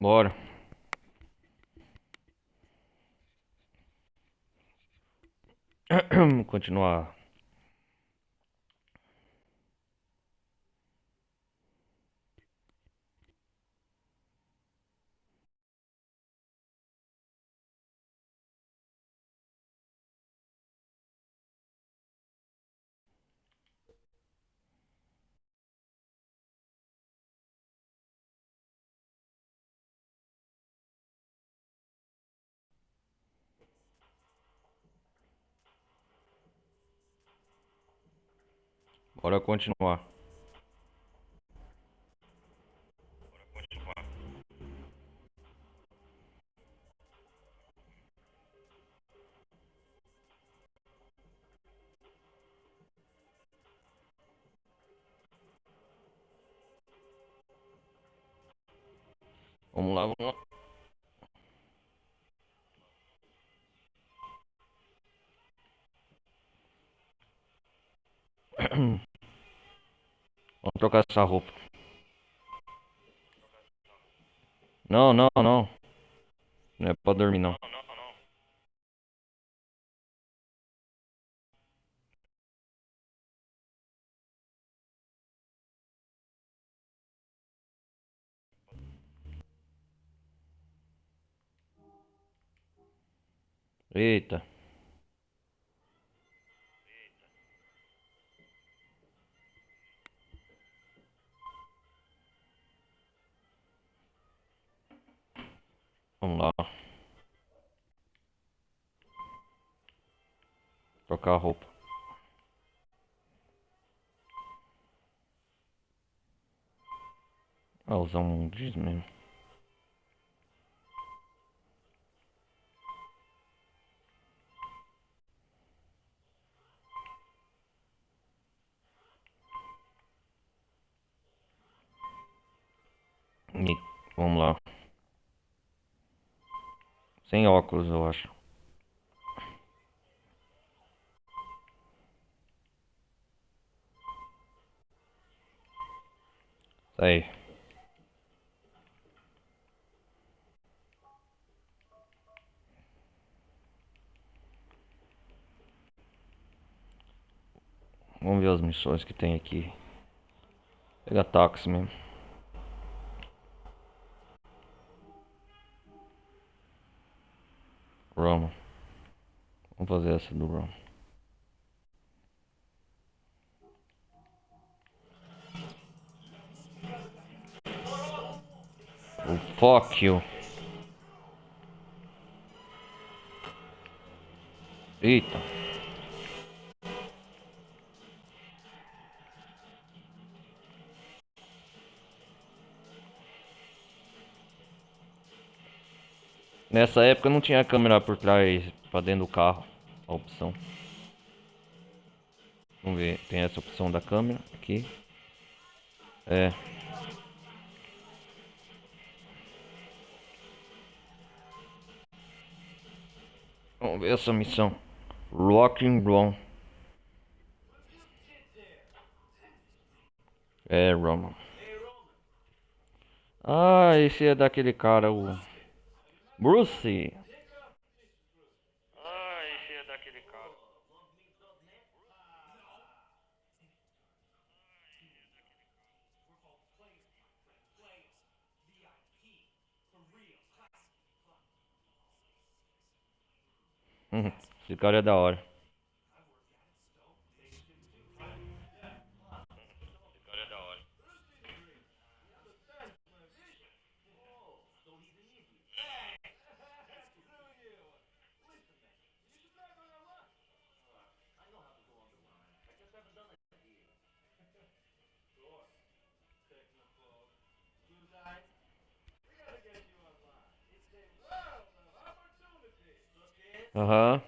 Bora. Continuar. Bora continuar. Vamos lá, vamos lá. Vamos trocar essa roupa. Não, não, não. Não é pra dormir, não. Eita. Vamos lá. Trocar a roupa. Ah, usar um jeans mesmo. E vamos lá. Sem óculos, eu acho. Tá aí. Vamos ver as missões que tem aqui. Pega táxi mesmo. Roma. Vamos fazer essa do Roma. Oh, fuck you. Eita. Nessa época não tinha câmera por trás, pra dentro do carro. A opção. Vamos ver. Tem essa opção da câmera aqui. É. Vamos ver essa missão. Rock and Roll. É, Roman. Ah, esse é daquele cara, o Bruce. Ah, esse é daquele cara. Esse cara é da hora. Esse cara é da hora. Aham.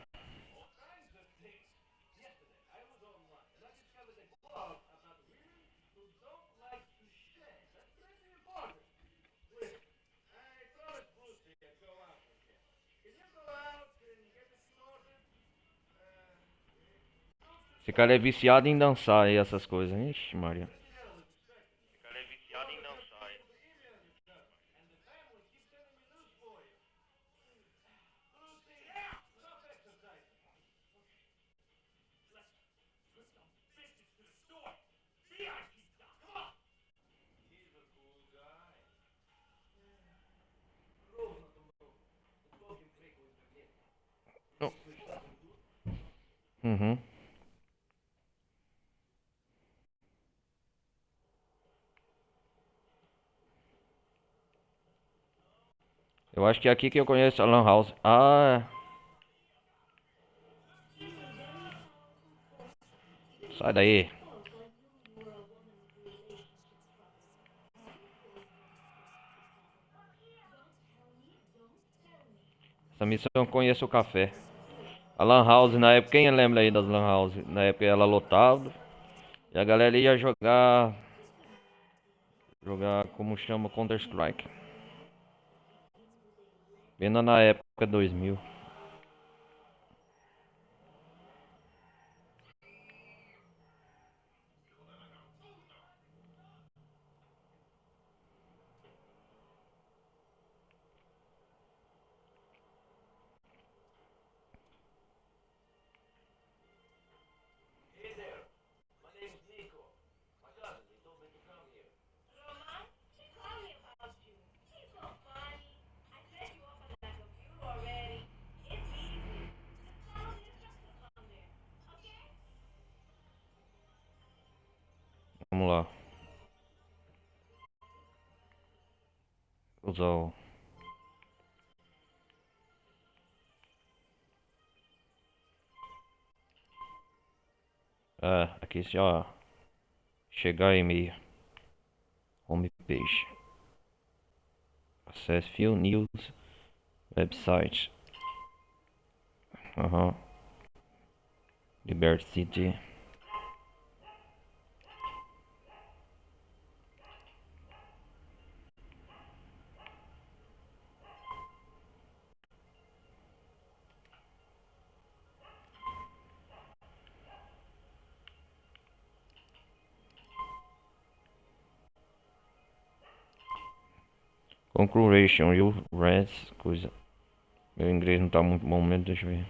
Esse cara é viciado em dançar e essas coisas. Ixi, Maria. Esse cara é viciado em dançar. Uhum. Eu acho que é aqui que eu conheço a Lan House. Ah, sai daí. Essa missão eu conheço o café. A Lan House na época, quem lembra aí das Lan House? Na época ela lotava e a galera ia jogar como chama Counter Strike. Vendo na época 2000. Vamos lá. Usar o... aqui já chegar e-mail. Homepage. Acesse Field News. Website. Aham. Liberty City. Conclusion, you rest, coisa. Meu inglês não tá muito bom mesmo, deixa eu ver.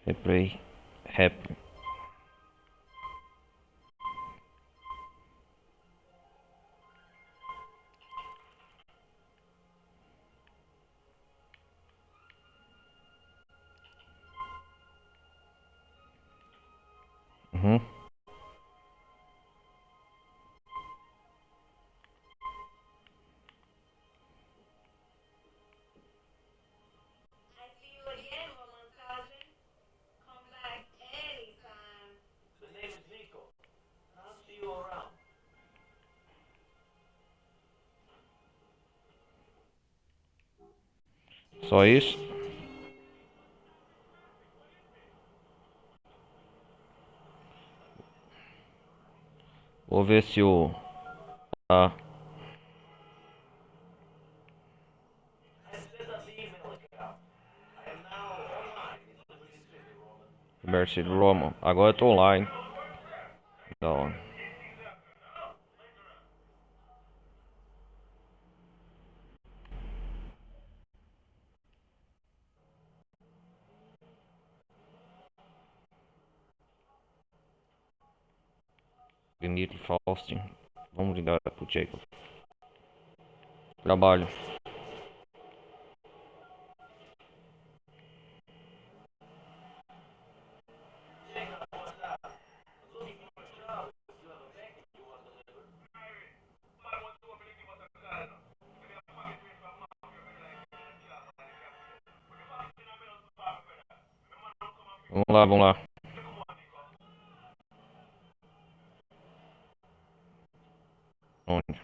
Replay. Rap. Uhum. Só isso. Vou ver se o... Ah, Liberty Roman. Agora eu tô online. Da hora. Dimitri Faustin. Vamos ligar pro Jacob. Trabalho. Vamos lá, vamos lá. Onde?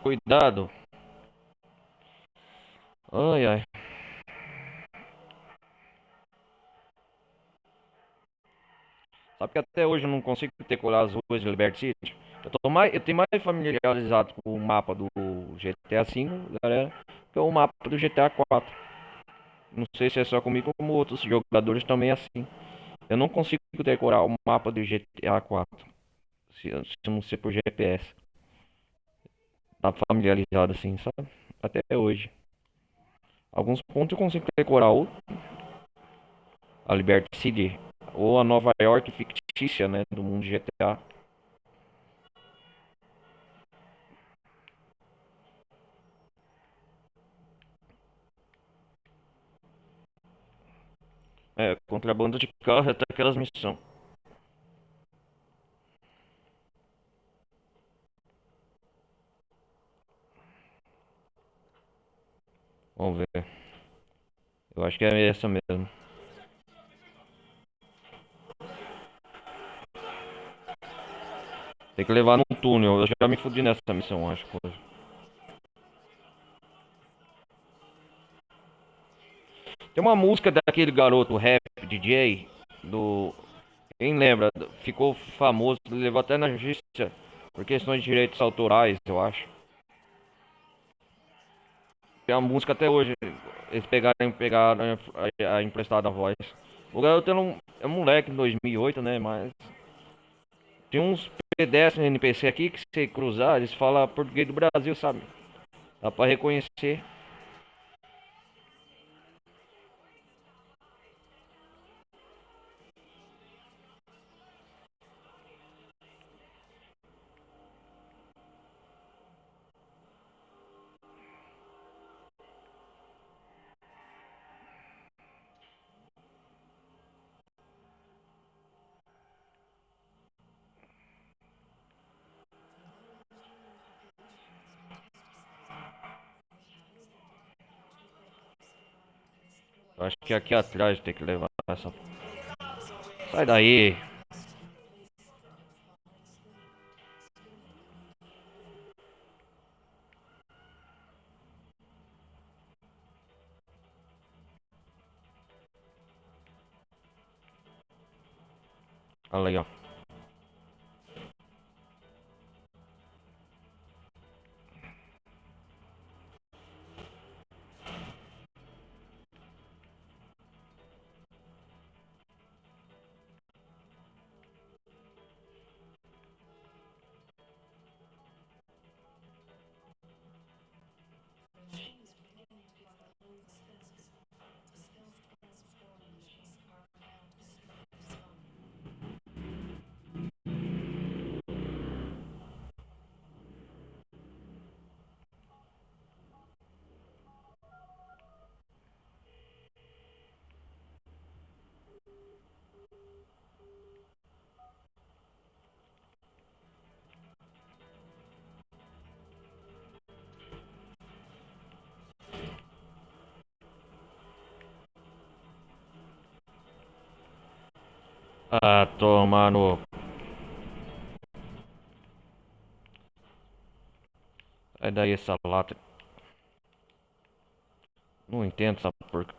Cuidado. Ai, ai. Sabe que até hoje eu não consigo decorar as ruas de Liberty City? Eu tenho mais familiarizado com o mapa do GTA V, galera, que o mapa do GTA 4. Não sei se é só comigo ou como outros jogadores também é assim. Eu não consigo decorar o mapa do GTA 4 se não ser por GPS. Tá familiarizado assim, sabe? Até hoje. Alguns pontos eu consigo decorar ou a Liberty City ou a Nova York fictícia, né, do mundo GTA. É, contrabando de carro até aquelas missões. Vamos ver. Eu acho que é essa mesmo. Tem que levar num túnel. Eu já me fudi nessa missão, acho. Tem uma música daquele garoto rap DJ do. Quem lembra? Ficou famoso, levou até na justiça por questões de direitos autorais, eu acho. Tem a música até hoje. Eles pegaram a emprestada voz. O garoto é um moleque de 2008, né? Mas tem uns pedestres NPC aqui que se cruzar, eles falam português do Brasil, sabe? Dá pra reconhecer. Eu acho que aqui atrás tem que levar essa. Sai daí. Olha aí, ó. Ah, toma no. Sai daí essa lata. Não entendo essa porca.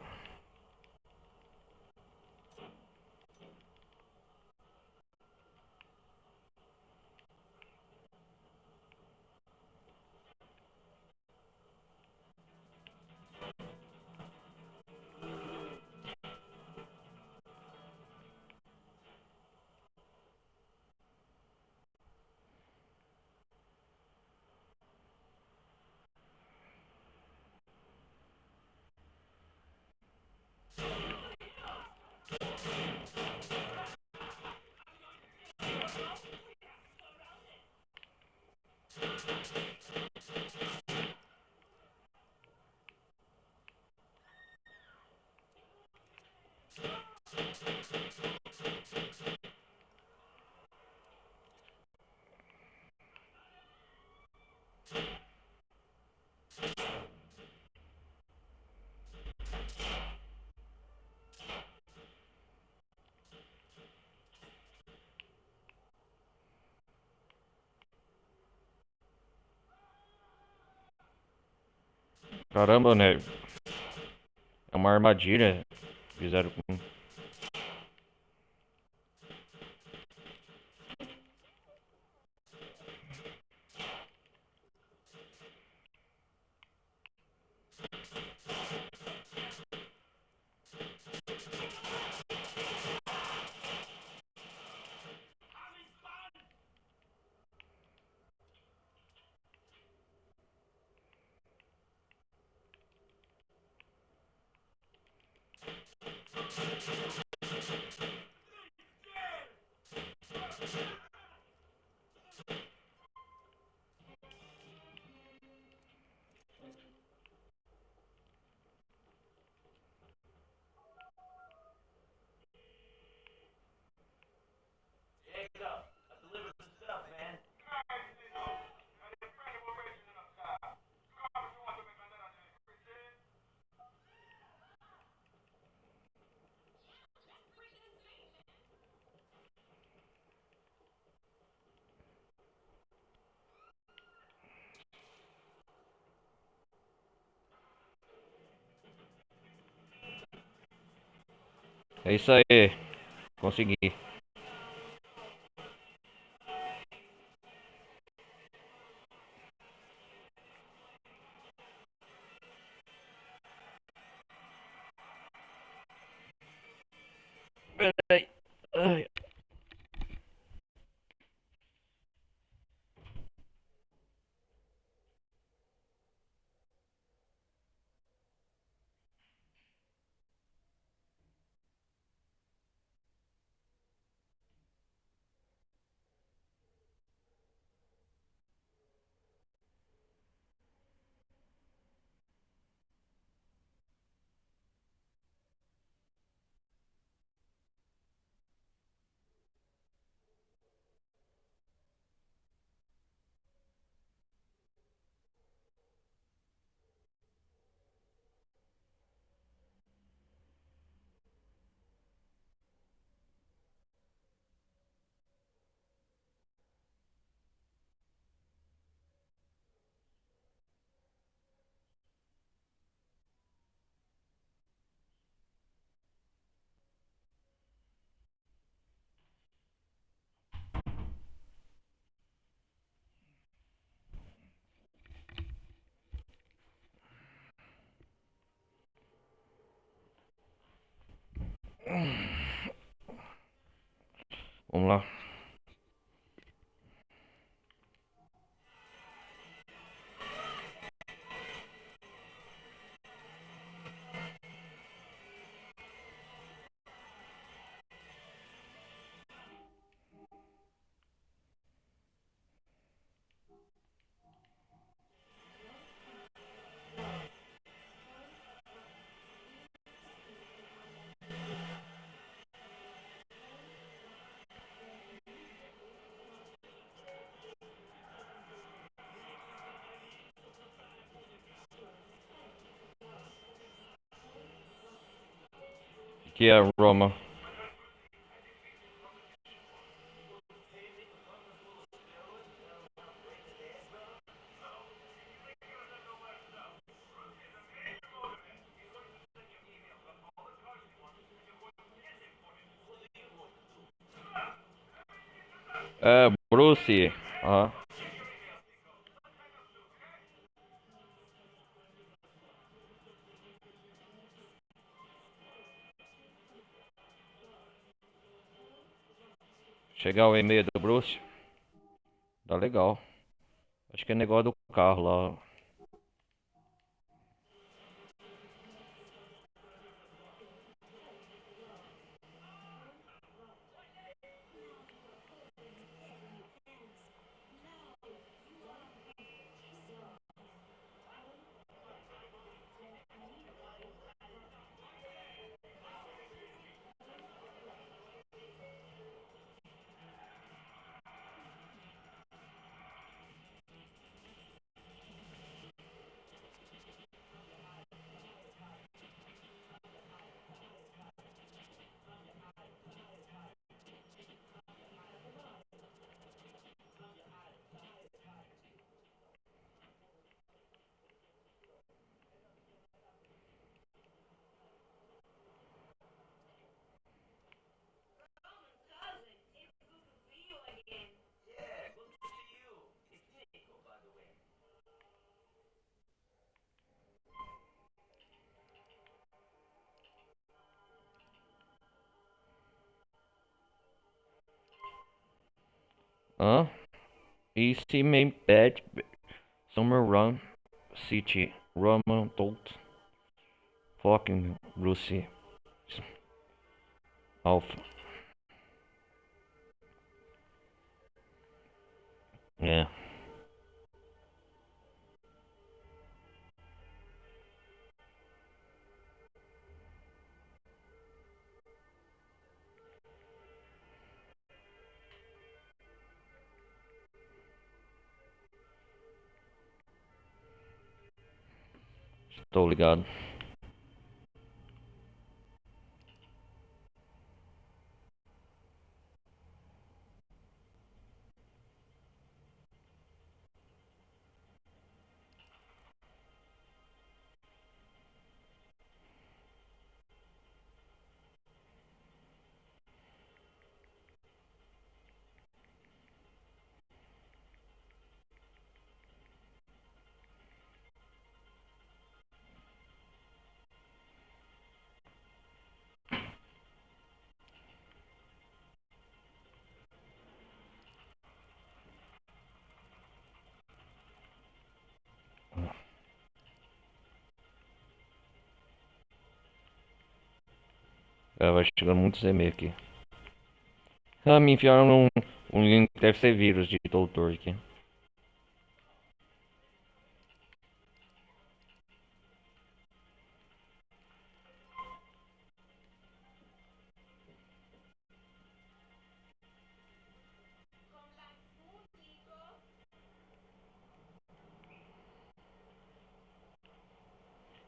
Caramba, né? É uma armadilha. Fizeram com. É isso aí. Consegui. Peraí. Ai. Vamos lá. Aqui é Roma. É, Bruce. Aham. Chegar o e-mail do Bruce. Tá legal. Acho que é negócio do carro lá. Hã? Easy main bad. Summer run. City. Roman told. Fucking Bruce. Alfa. É. Estou ligado. É, vai chegando muitos e-mails aqui. Ah, me enfiaram um link, deve ser vírus de doutor aqui.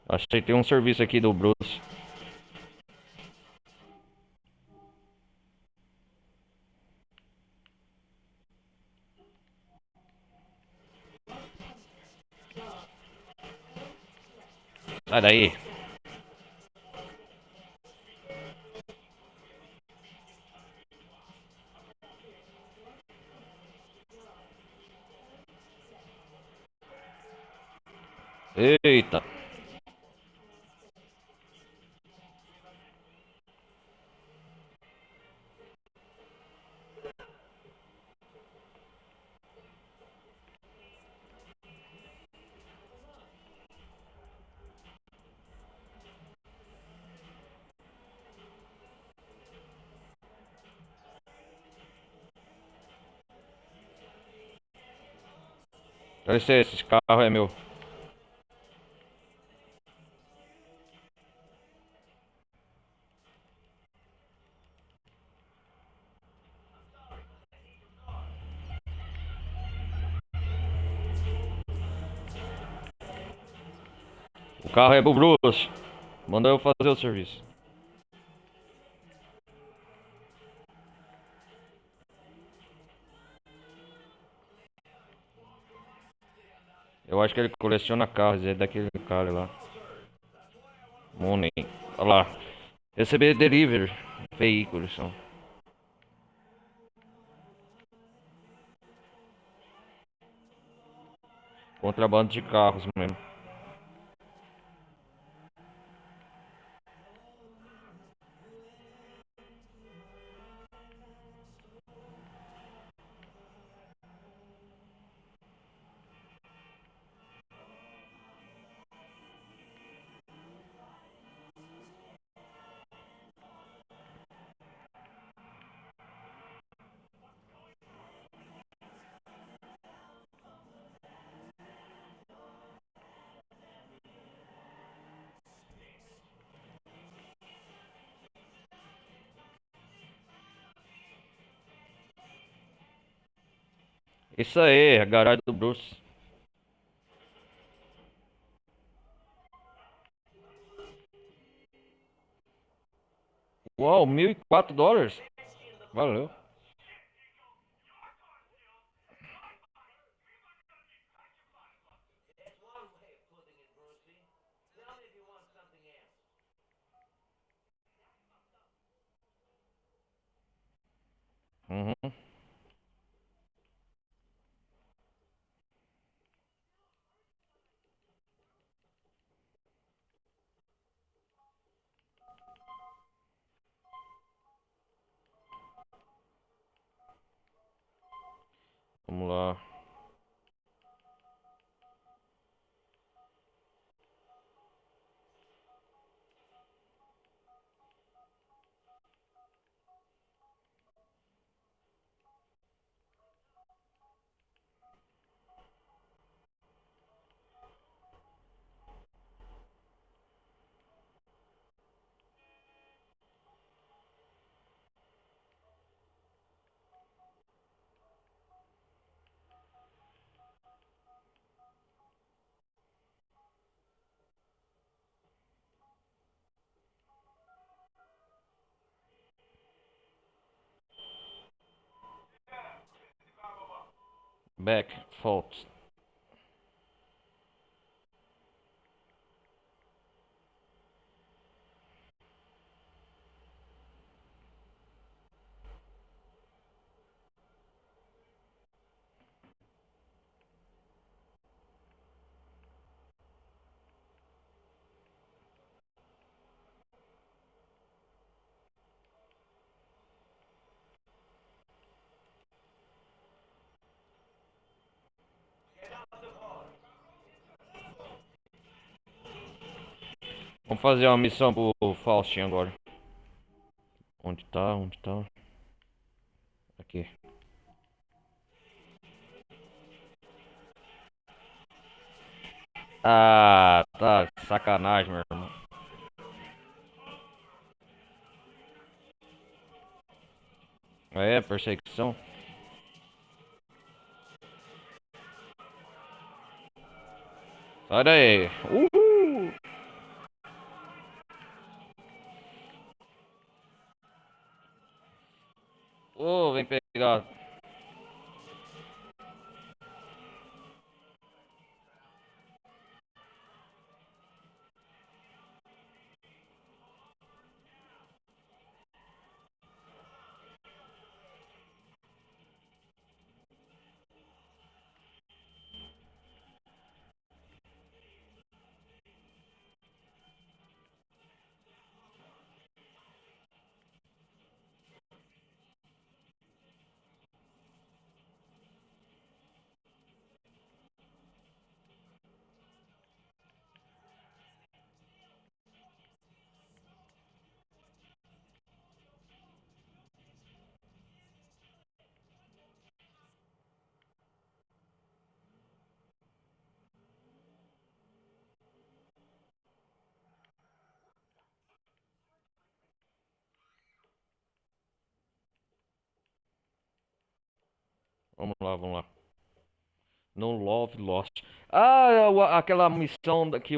Aceitei um serviço aqui do Bruce. Sai daí. Eita. Dá licença, esse carro é meu. O carro é pro Bruce. Manda eu fazer o serviço. Eu acho que ele coleciona carros, é daquele cara lá. Money. Olha lá. Receber delivery. Veículos são. Contrabando de carros mesmo. Isso aí, a garagem do Bruce. Uau, $1.004. Valeu. Uhum. Vamos lá. Back, fault. Vamos fazer uma missão pro Faustinho agora. Onde tá? Onde tá? Aqui. Ah, tá sacanagem, meu irmão. É, perseguição. Sai daí. Uhul! Ô, vem pegar. Vamos lá, vamos lá. No Love Lost. Ah, aquela missão que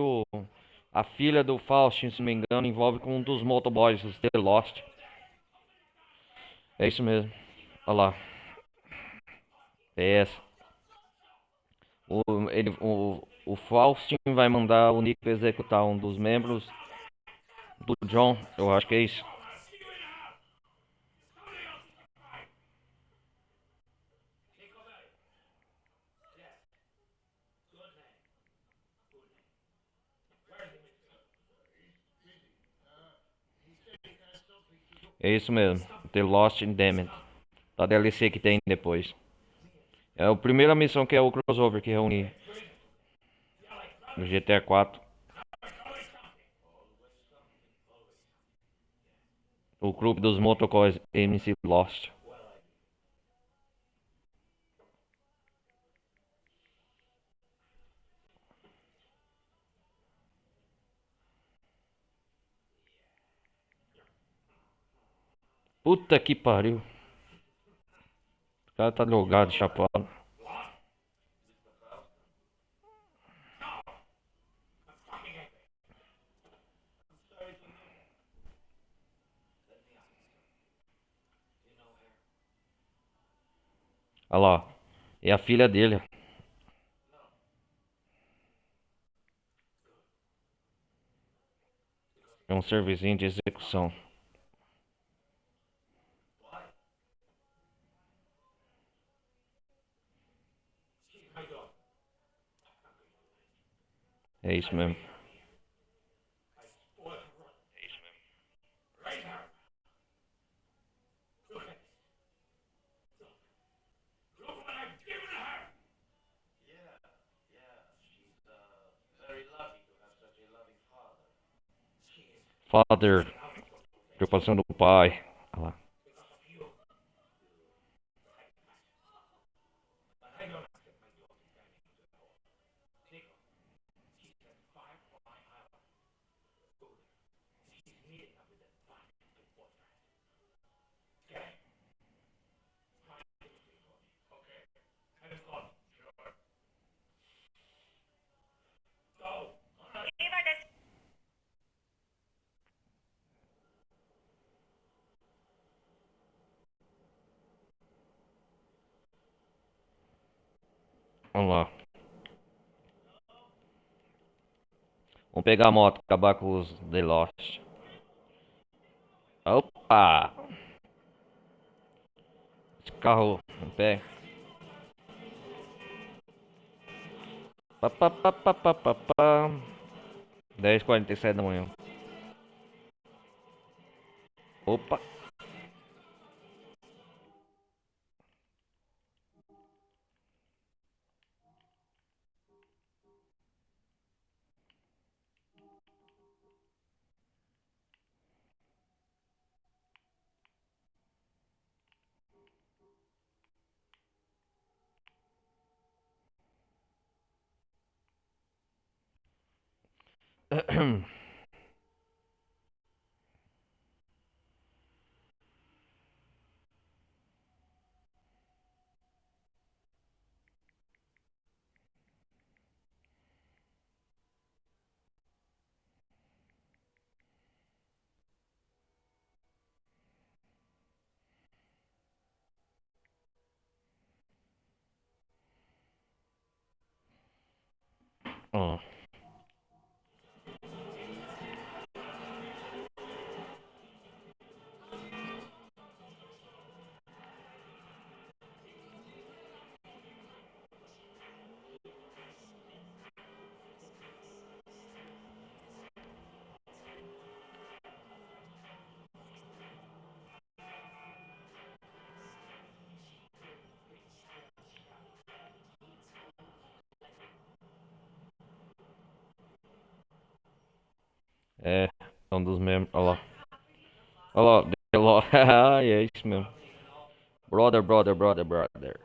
a filha do Faustin, se não me engano, envolve com um dos motoboys, os The Lost. É isso mesmo. Olha lá. É essa. O Faustin vai mandar o Nico executar um dos membros do John. Eu acho que é isso. É isso mesmo. The Lost and Damned. Da DLC que tem depois. É a primeira missão que é o crossover que reúne no GTA 4. O clube dos motocross MC Lost. Puta que pariu. O cara tá drogado, chapado. Olha lá. É a filha dele. É um servicinho de execução. É isso mesmo. Father. Preocupação do pai. Olha lá. Vamos lá. Vamos pegar a moto, acabar com os The Lost. Opa! Esse carro em pé. Pá, pá, pá, pá, pá, pá, pá. 10h47 da manhã. Opa! Ó. É um dos membros. Olha lá. Olha lá, The Lost. É isso mesmo. Brother, brother, brother, brother.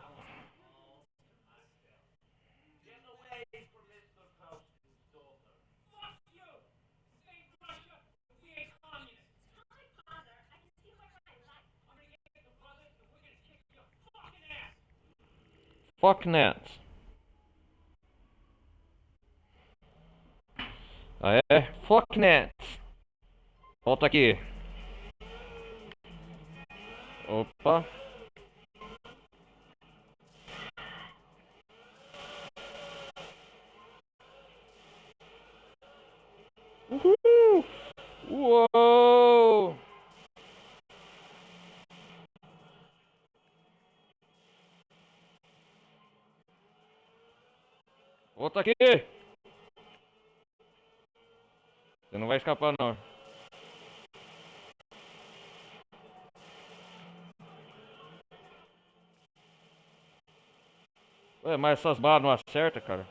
Fuck Nets. Ah, é? Fuck Nets. Volta aqui. Opa. Uhul. Uou. Volta aqui. Você não vai escapar, não. Ué, mas essas balas não acertam, cara.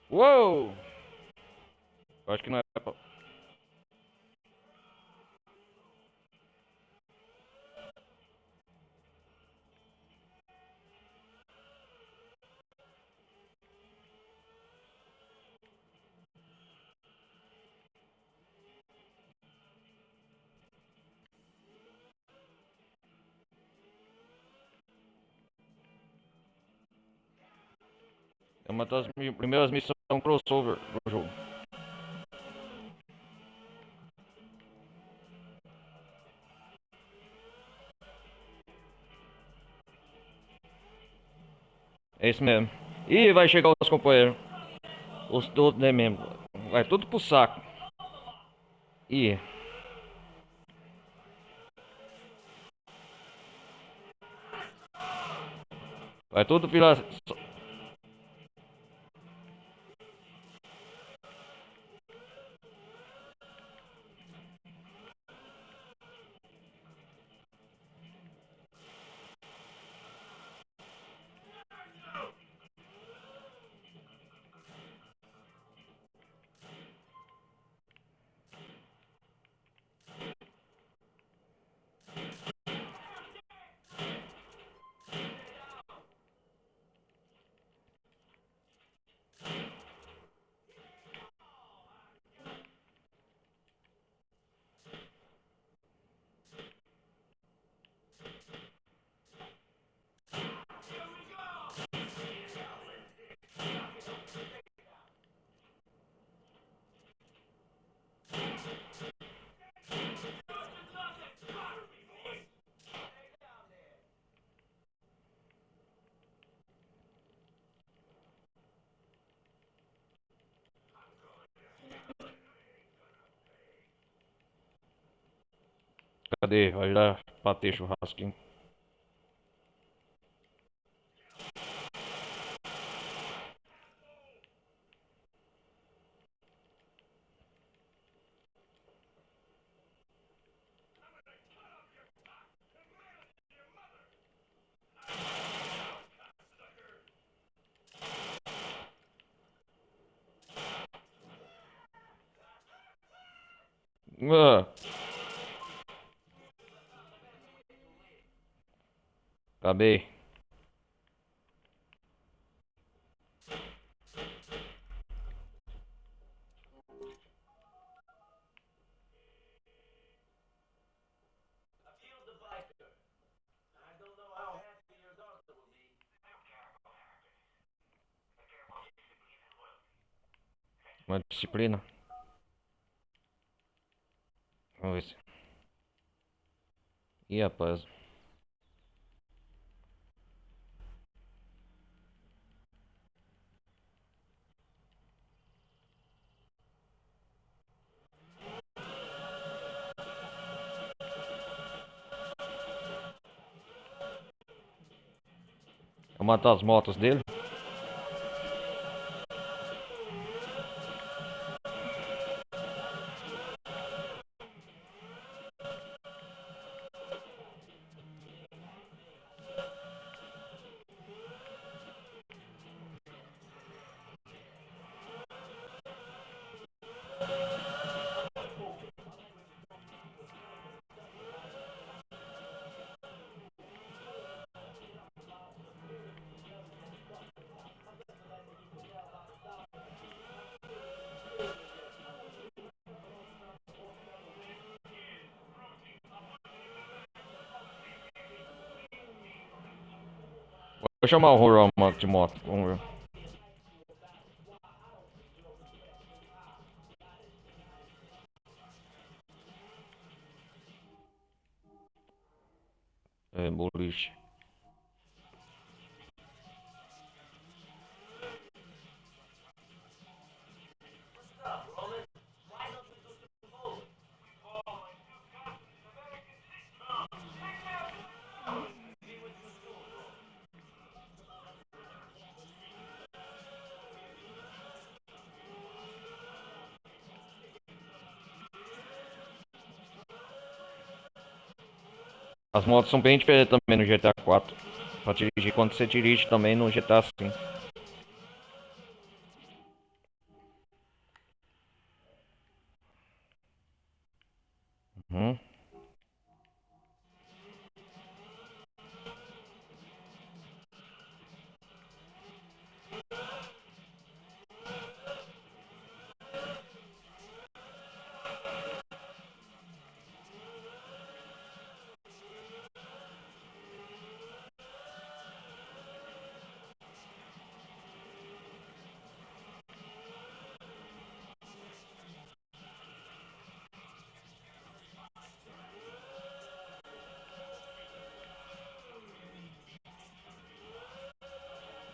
Uou. Eu acho que não é pra... É uma das primeiras missões crossover do jogo. É isso mesmo. Ih, vai chegar os companheiros. Os todos, né mesmo. Vai tudo pro saco. Ih. Vai tudo virar. Cadê? Vai lá pra ter churrasquinho. Ah, acabei. Uma disciplina. Vamos ver se. Ih, rapaz. Eu matar as motos dele. Vou chamar o Rorama de moto. Vamos ver. É, boliche. As motos são bem diferentes também no GTA 4. Pra dirigir quando você dirige também no GTA 5. Uhum.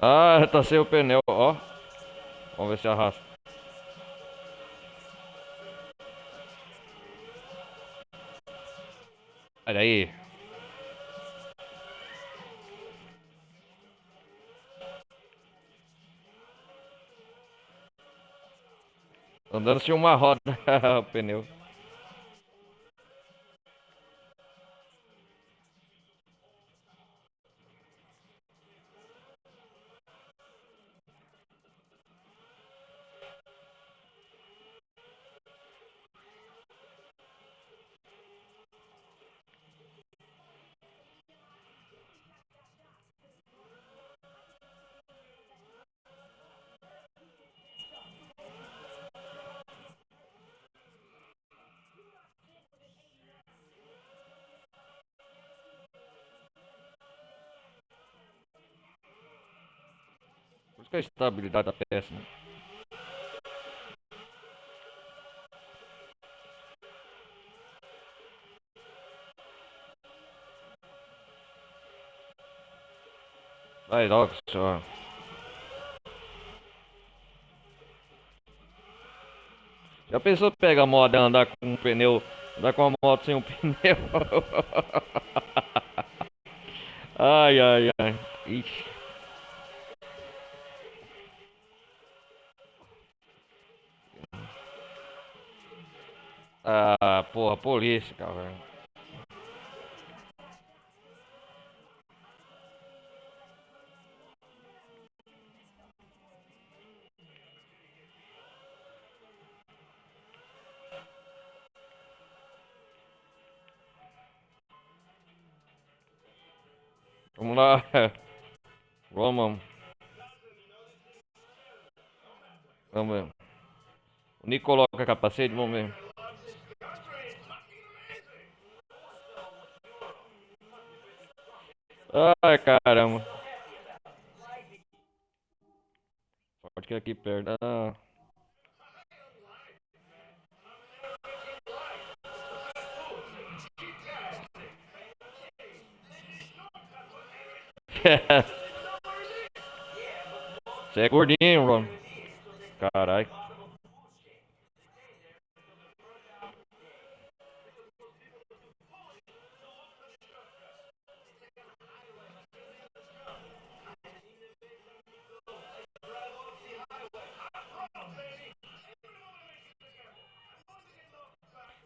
Ah, tá sem o pneu, ó. Vamos ver se arrasta. Olha aí. Andando sem uma roda o pneu. Por isso que a estabilidade tá péssima. Vai logo, senhor. Já pensou pegar moda andar com um pneu Andar com a moto sem um pneu. Ai, ai, ai. Ixi. Ah, porra, polícia, cara. Vamos lá. Vamos, vamos ver. O Nico coloca capacete, vamos ver. Ai, caramba. Pode que é aqui perto. Ah. Você é gordinho, Ron. Caralho.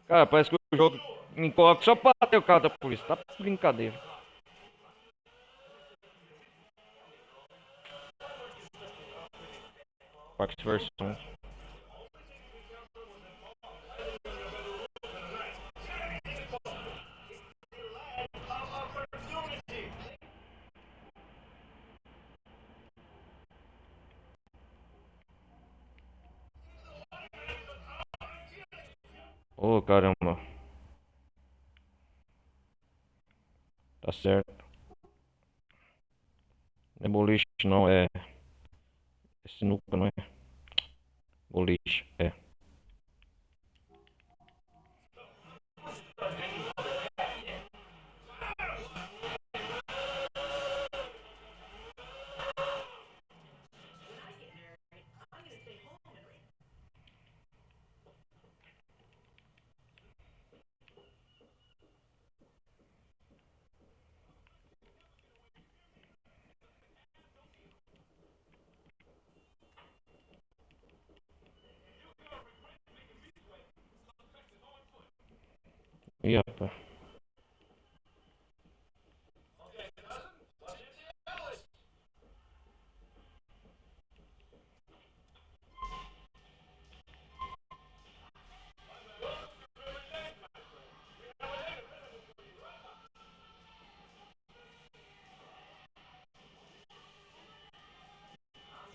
Cara, parece que o jogo me coloca só pra bater o carro da polícia. Tá brincadeira. Parque de diversões. Ô, caramba. Tá certo. Não é boliche, não. É sinuca, não é? Boliche. É. Ih, rapaz.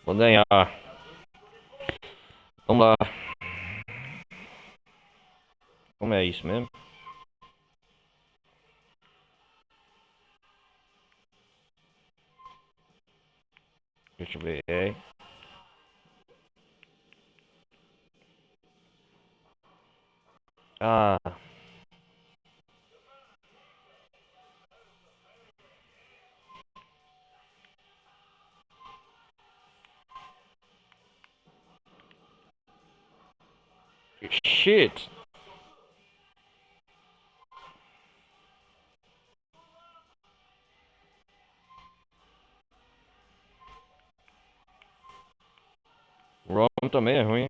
Vou ganhar. Vamos lá. Como é isso mesmo? Deixa eu ver. Ah, shit. Rom também é ruim.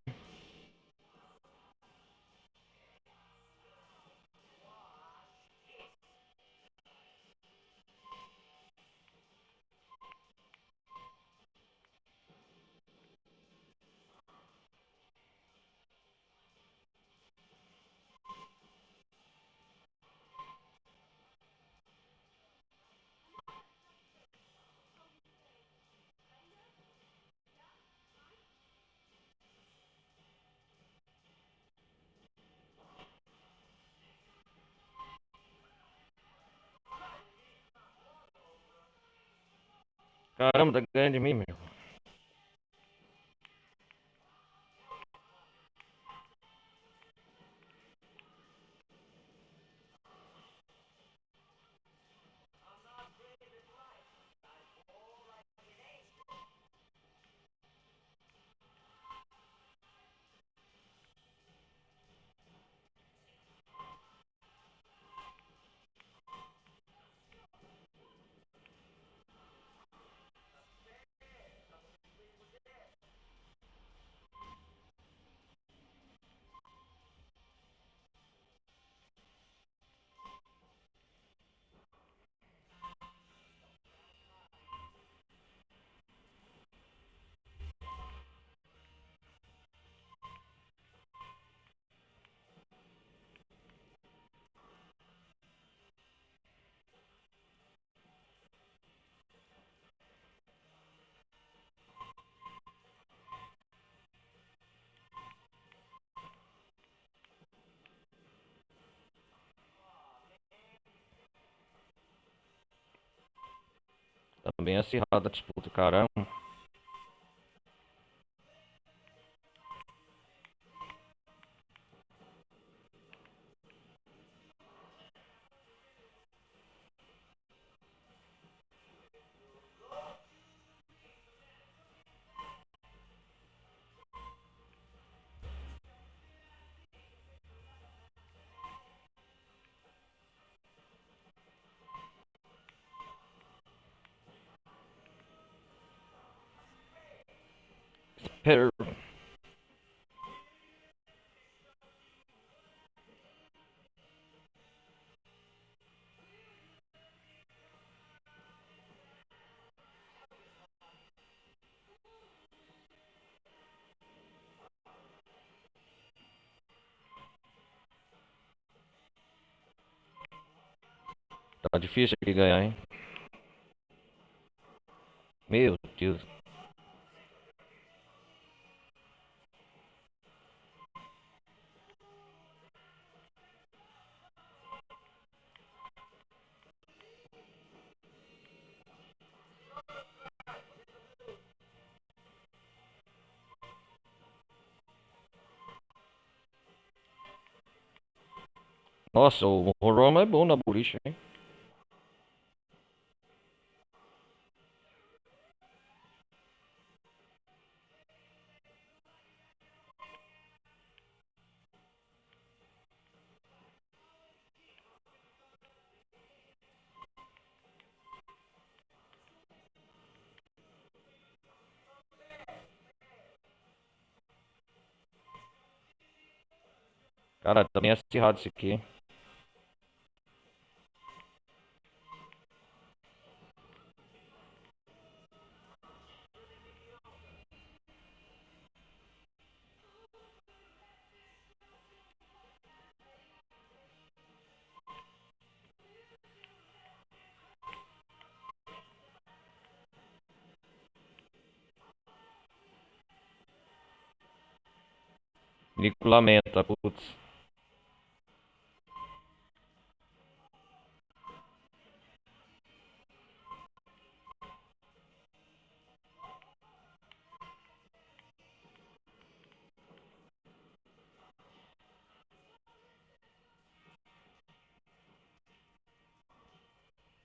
Caramba, tá ganhando de mim, meu. bem acirrada a disputa, caramba. Espera. Tá difícil aqui ganhar, hein? Meu Deus. Nossa, o Roma é bom na boliche, hein? Cara, tá bem acirrado isso aqui. Nico lamenta, putz.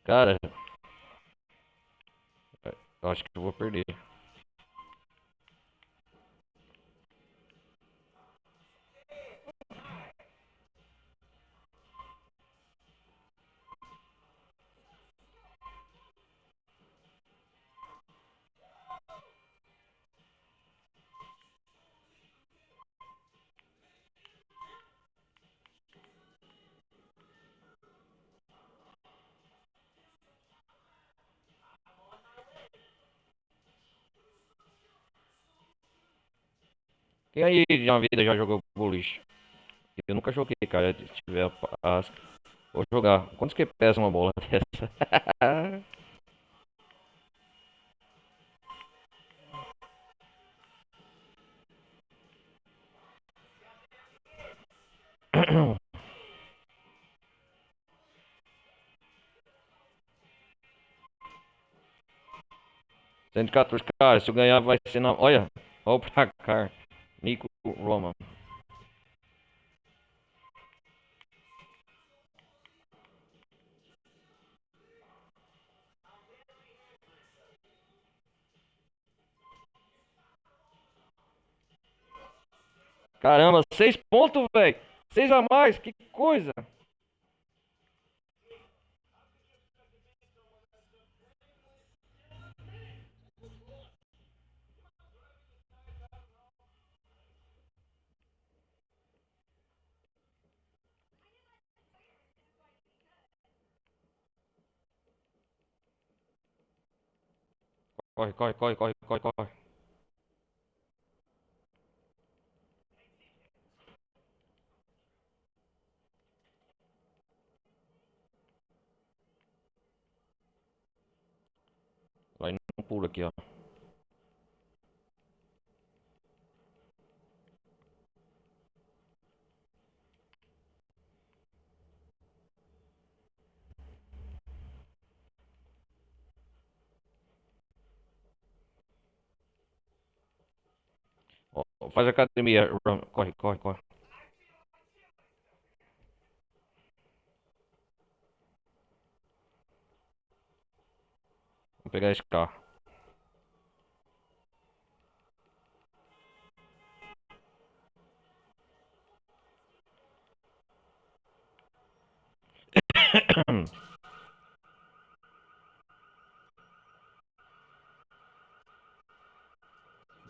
Cara, eu acho que eu vou perder. Quem aí na vida já jogou boliche? Eu nunca joguei, cara. Se tiver vou jogar. Quantos que pesa uma bola dessa? 114, cara. Se eu ganhar, vai ser na. Olha, olha o placar. Nico Roma. Caramba, 6 pontos, velho. 6 a mais, que coisa. Corre, corre, corre, corre, corre, corre. Vai, não pula aqui, ó. Ó, faz academia, corre, corre, corre. Vou pegar esse carro.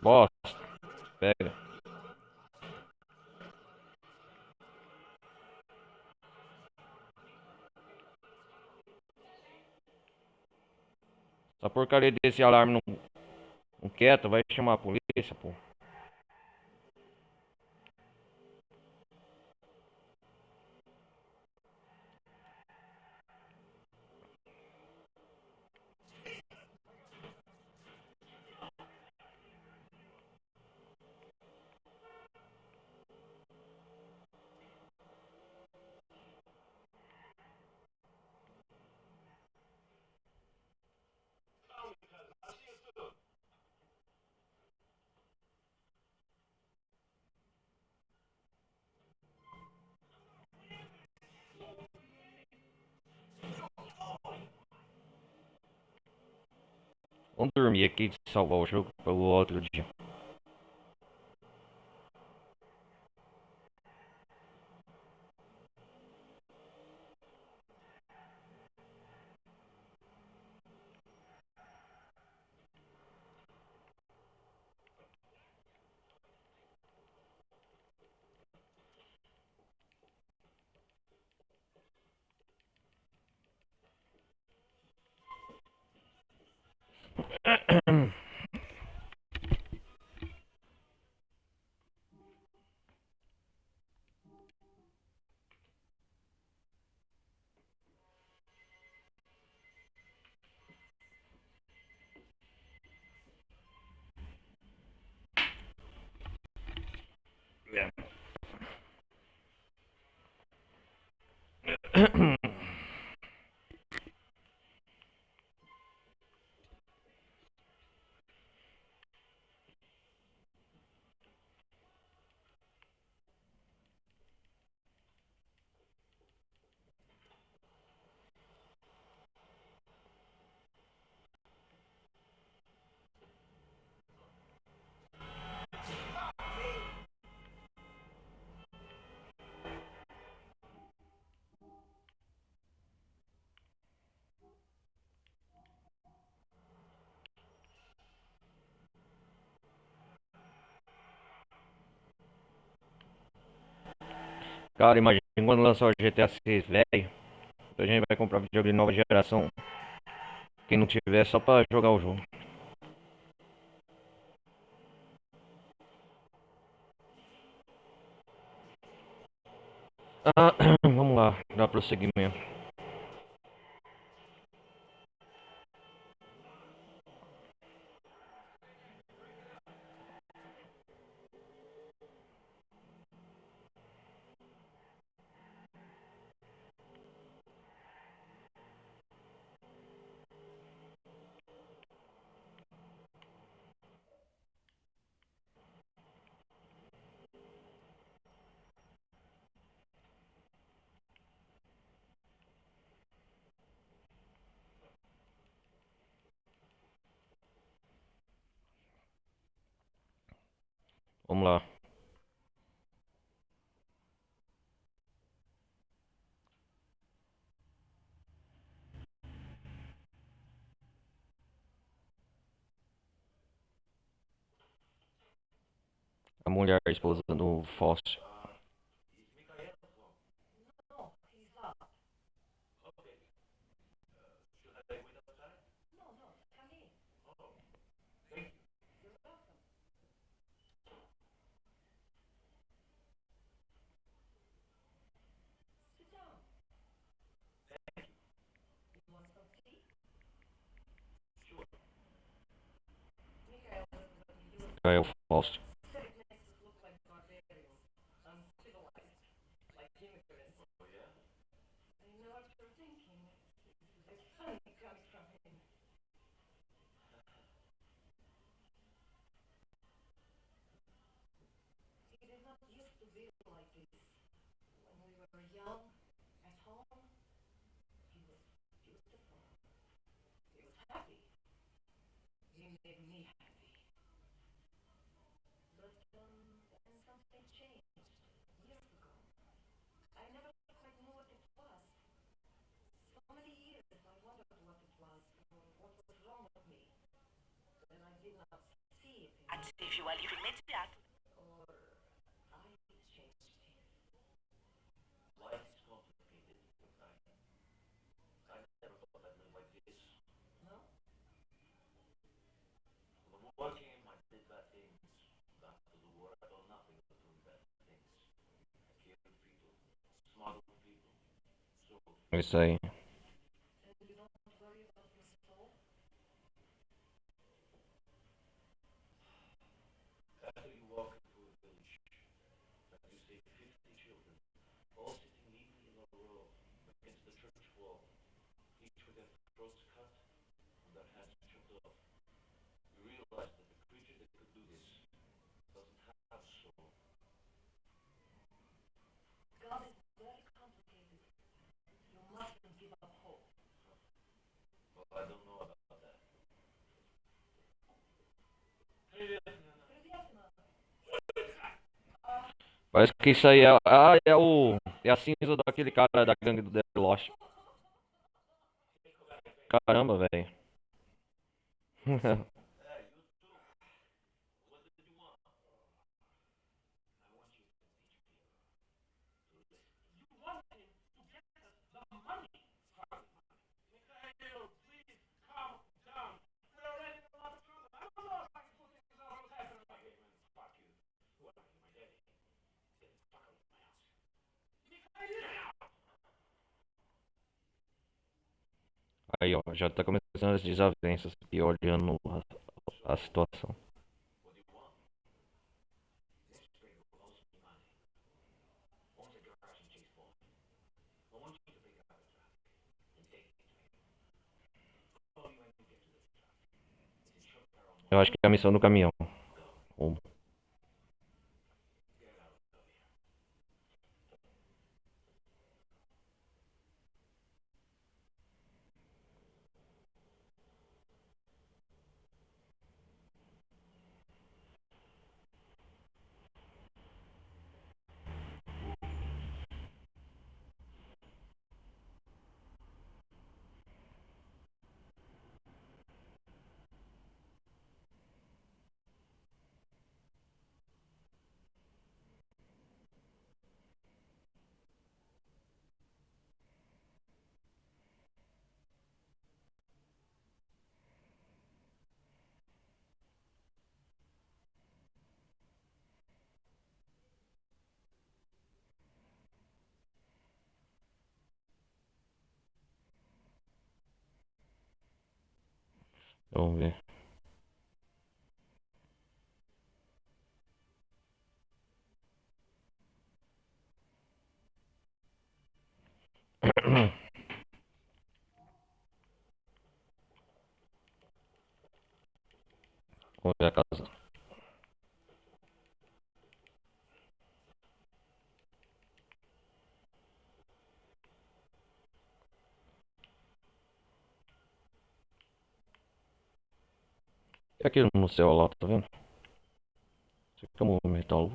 Bosta, pega. Essa porcaria desse alarme não quieta, vai chamar a polícia, pô. Vamos dormir aqui e salvar o jogo para o outro dia. Cara, imagina quando lançar o GTA 6, velho. A gente vai comprar videogame de nova geração. Quem não tiver, só pra jogar o jogo. Ah, vamos lá, dar prosseguimento. Vamos lá. A mulher, a esposa do Fausto. É o Fausto. Ative o alívio imediato. É isso aí. Parece que isso aí é a cinza daquele cara da gangue do The Lost. Caramba, velho. Aí, ó, já tá começando as desavenças e olhando a situação. Eu acho que é a missão do caminhão. Ou- Vamos ver. Vamos ver a casa. E aquilo no céu lá, tá vendo? Isso aqui é um metal.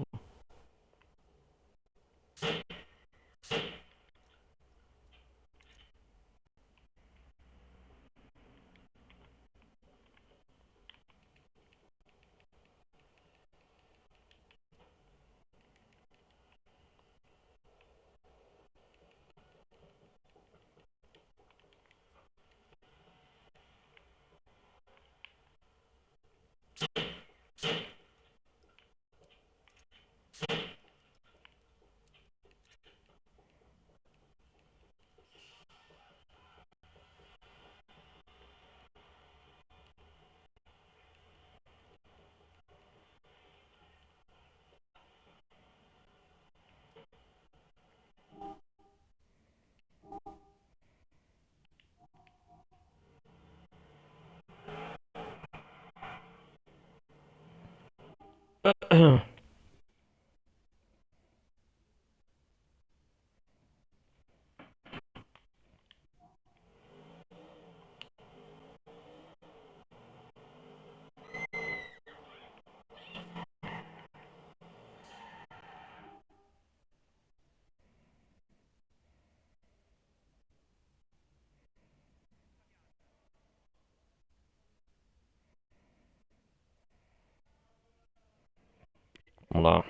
Vamos lá.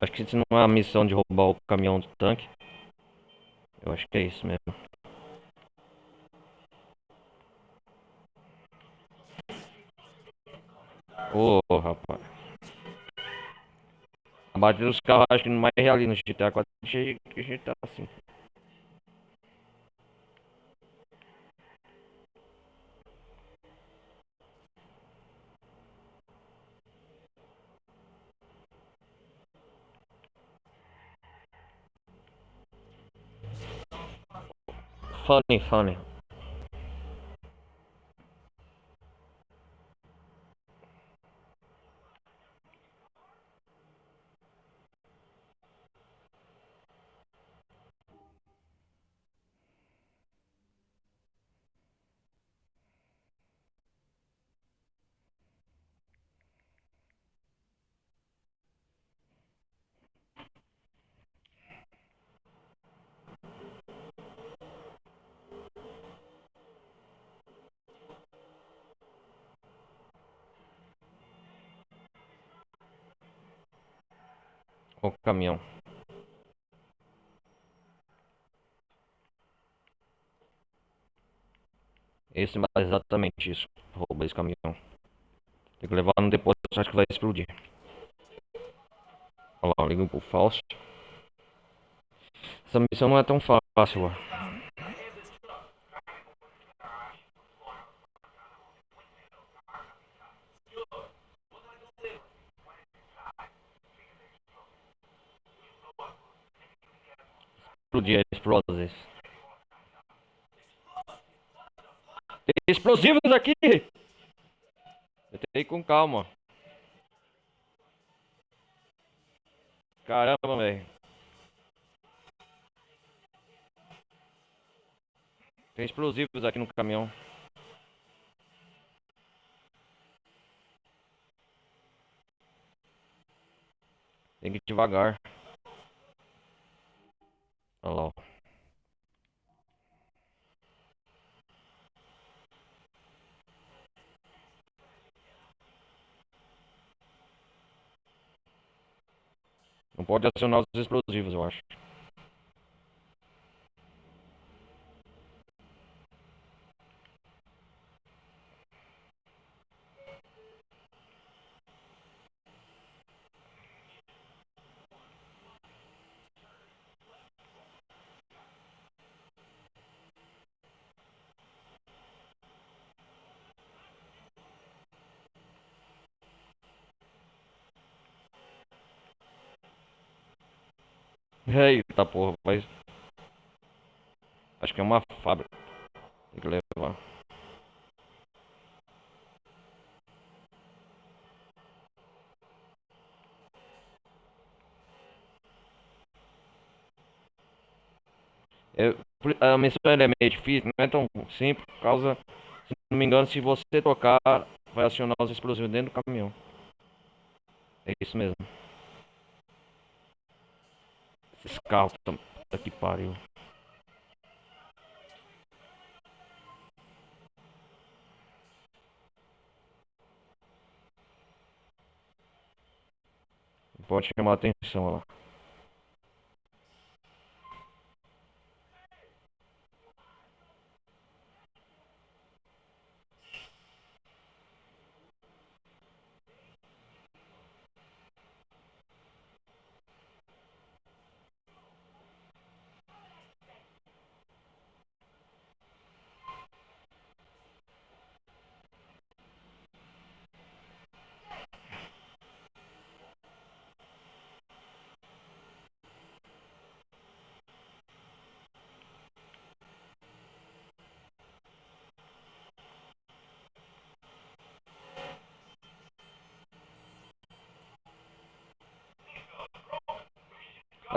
Acho que isso não é a missão de roubar o caminhão do tanque. Eu acho que é isso mesmo. Ô, rapaz. A batida dos carros acho que não mais ali no GTA 4 que a gente tá assim. Funny, funny. O caminhão. Esse, mas exatamente isso. Rouba esse caminhão. Tem que levar no depósito, acho que vai explodir. Olha lá, liga pro Fausto. Essa missão não é tão fácil, ó. Explodir explosões. Tem explosivos aqui! Eu tenho que ir com calma. Caramba, velho. Tem explosivos aqui no caminhão. Tem que ir devagar. Olha lá, ó. Não pode acionar os explosivos, eu acho. Eita porra, mas acho que é uma fábrica. Tem que levar. A missão ela é meio difícil, não é tão simples, por causa, se não me engano, se você tocar, vai acionar os explosivos dentro do caminhão. É isso mesmo. Esses carros tão... Puta que pariu. Pode chamar a atenção lá.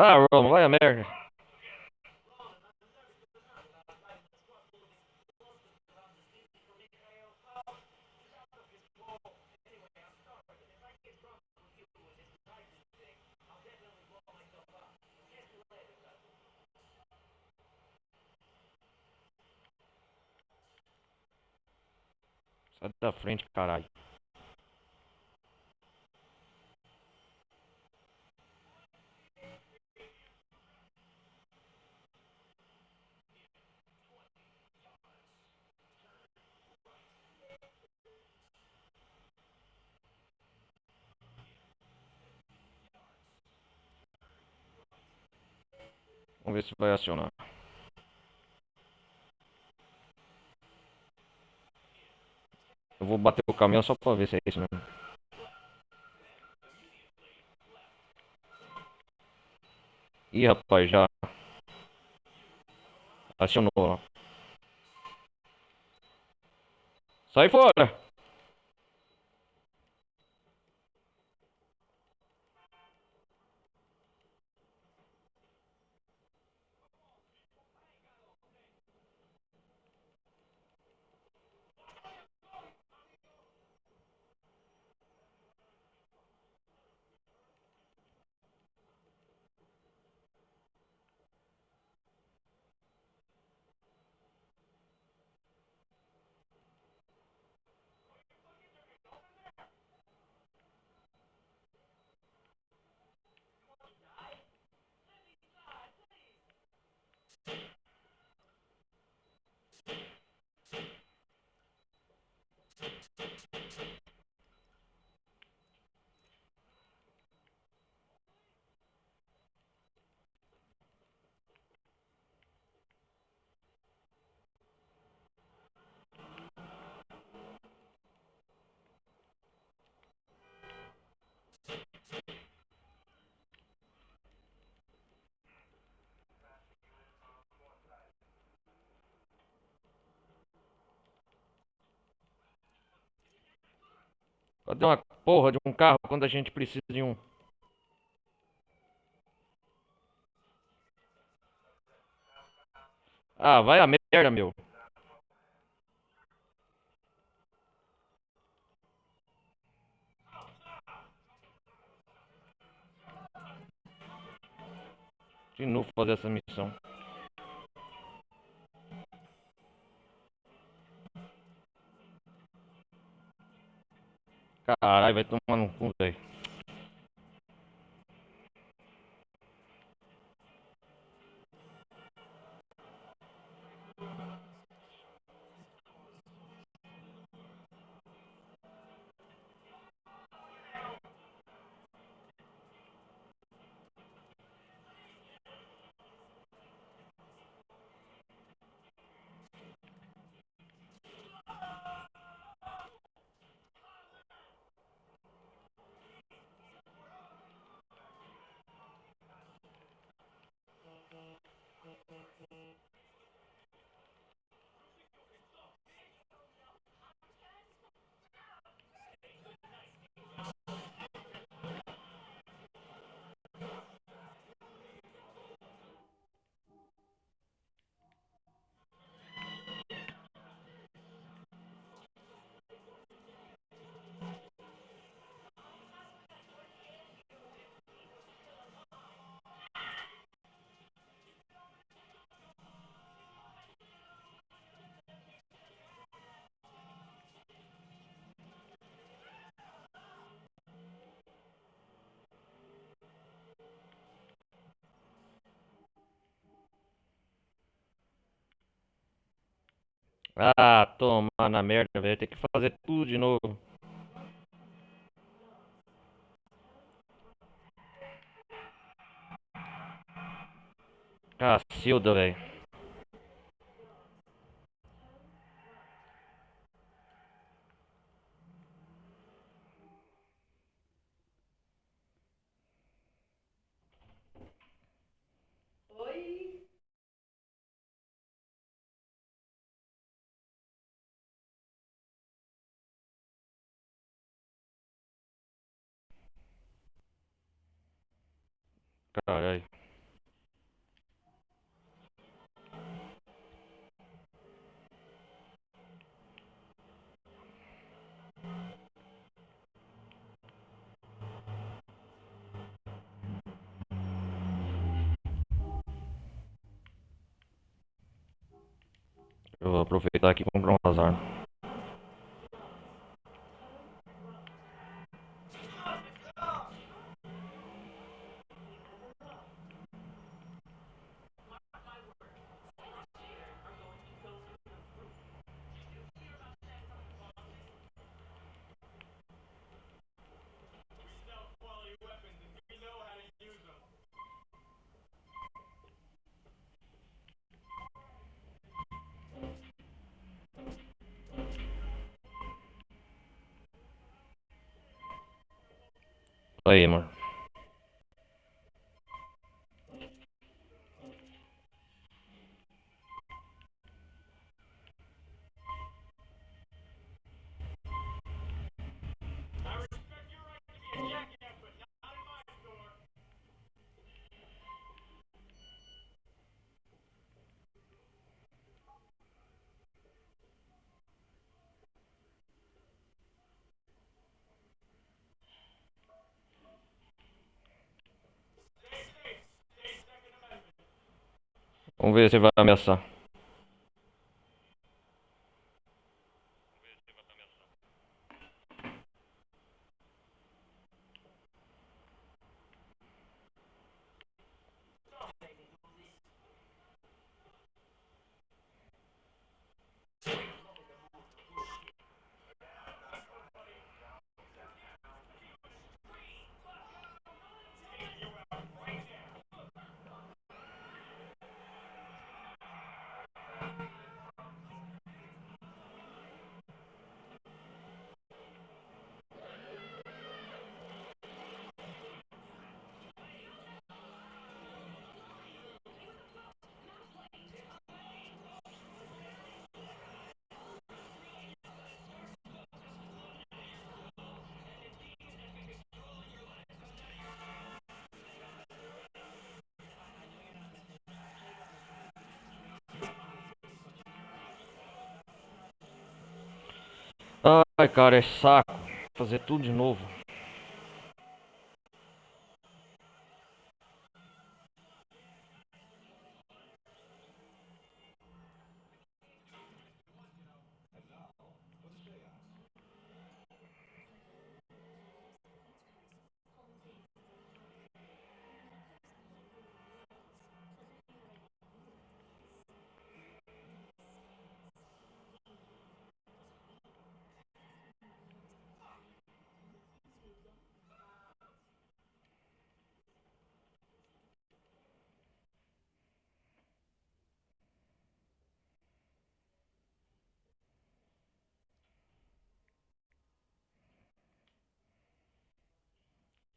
Ah, Roma, vai a merda. Sai da frente, caralho. Vamos ver se vai acionar. Eu vou bater o caminhão só pra ver se é isso mesmo. Ih, rapaz, já acionou lá. Sai fora! Cadê uma porra de um carro quando a gente precisa de um? Ah, vai a merda, meu. De novo fazer essa missão. Caralho, vai tomar no cu, velho. Ah, toma na merda, velho. Tem que fazer tudo de novo. Cacilda, velho. Caralho. Eu vou aproveitar aqui e comprar um azar. Aí, mano. Vamos ver se vai ameaçar. Ai, cara, é saco. Fazer tudo de novo.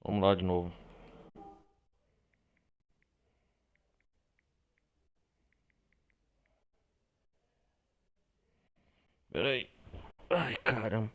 Vamos lá de novo. Pera aí. Ai, caramba.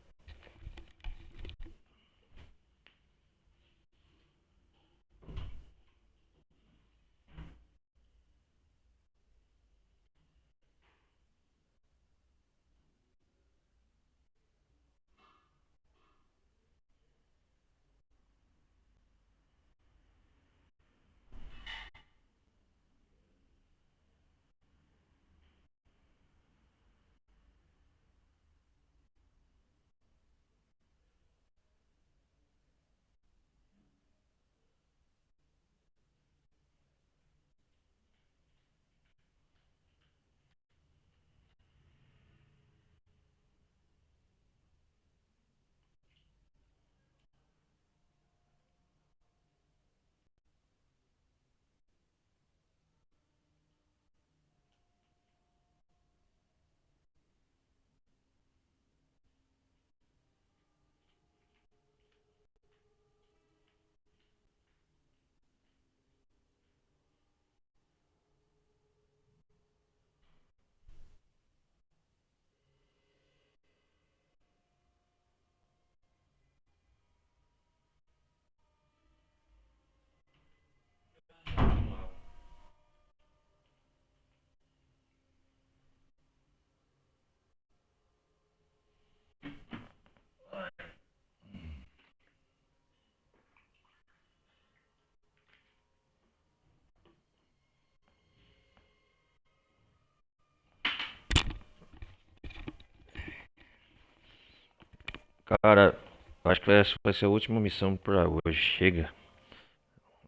Cara, acho que essa vai ser a última missão pra hoje. Chega.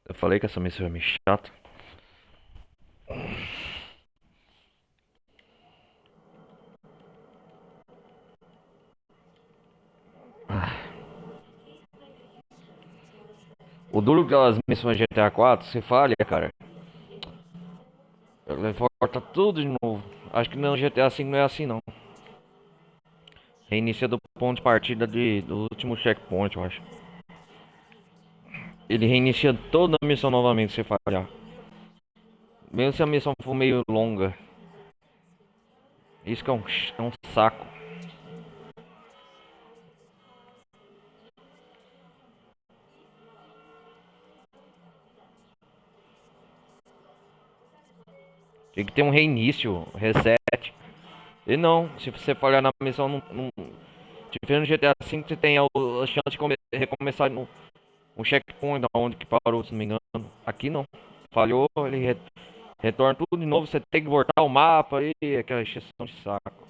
Eu falei que essa missão é meio chata. O duro das missões GTA 4, você falha, cara. Volta tudo de novo. Acho que no GTA 5 não é assim, não. Reinicia do ponto de partida do último checkpoint, eu acho. Ele reinicia toda a missão novamente se você falhar. Mesmo se a missão for meio longa. Isso que é um saco. Tem que ter um reinício, reset. E não, se você falhar na missão, diferente no GTA V, você tem a chance de recomeçar um checkpoint onde que parou, se não me engano. Aqui não. Falhou, ele retorna tudo de novo, você tem que voltar o mapa e aquela exceção de saco.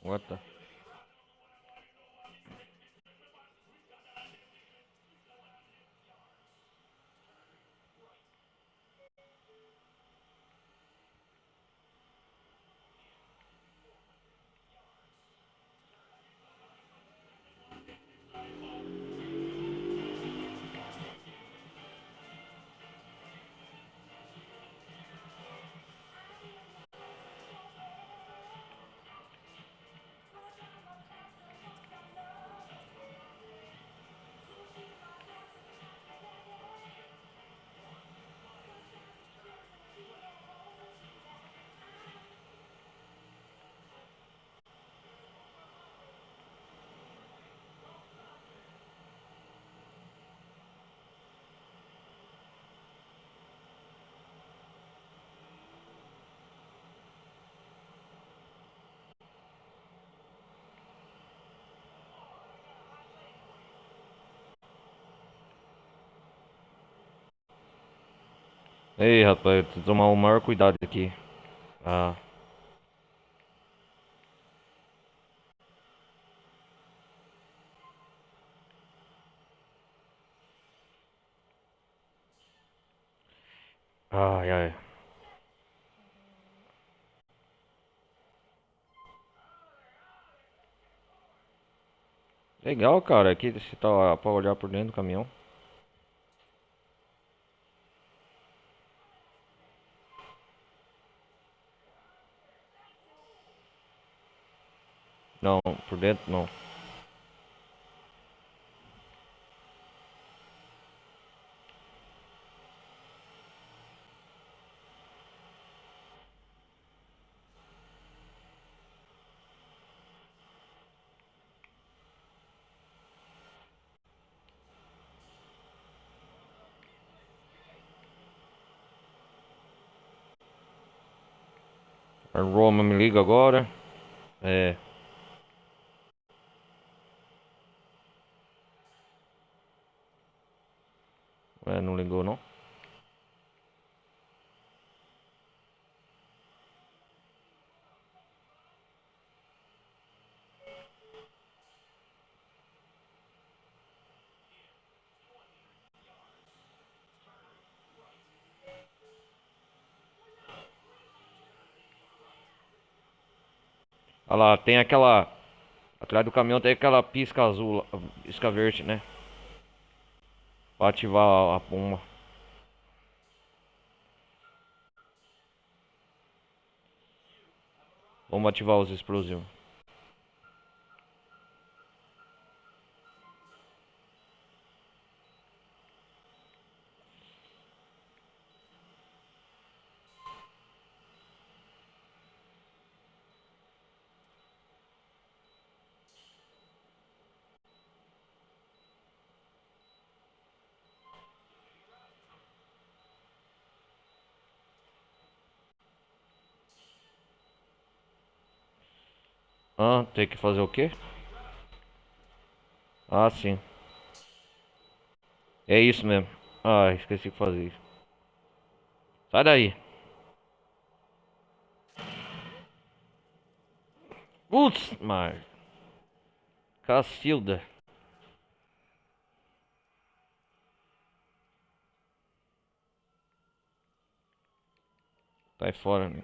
What the... Ei, rapaz, eu preciso tomar o maior cuidado aqui. Ah, ai, ai. Legal, cara, aqui você tá pra olhar por dentro do caminhão. Não, por dentro não. A Roma me liga agora. É, não ligou não. Olha lá, tem aquela. Atrás do caminhão tem aquela pisca azul, pisca verde, né? Pra ativar a pomba. Vamos ativar os explosivos. Ah, tem que fazer o quê? Ah, sim. É isso mesmo. Ah, esqueci de fazer isso. Sai daí. Putz, mas... Cacilda. Sai fora, né?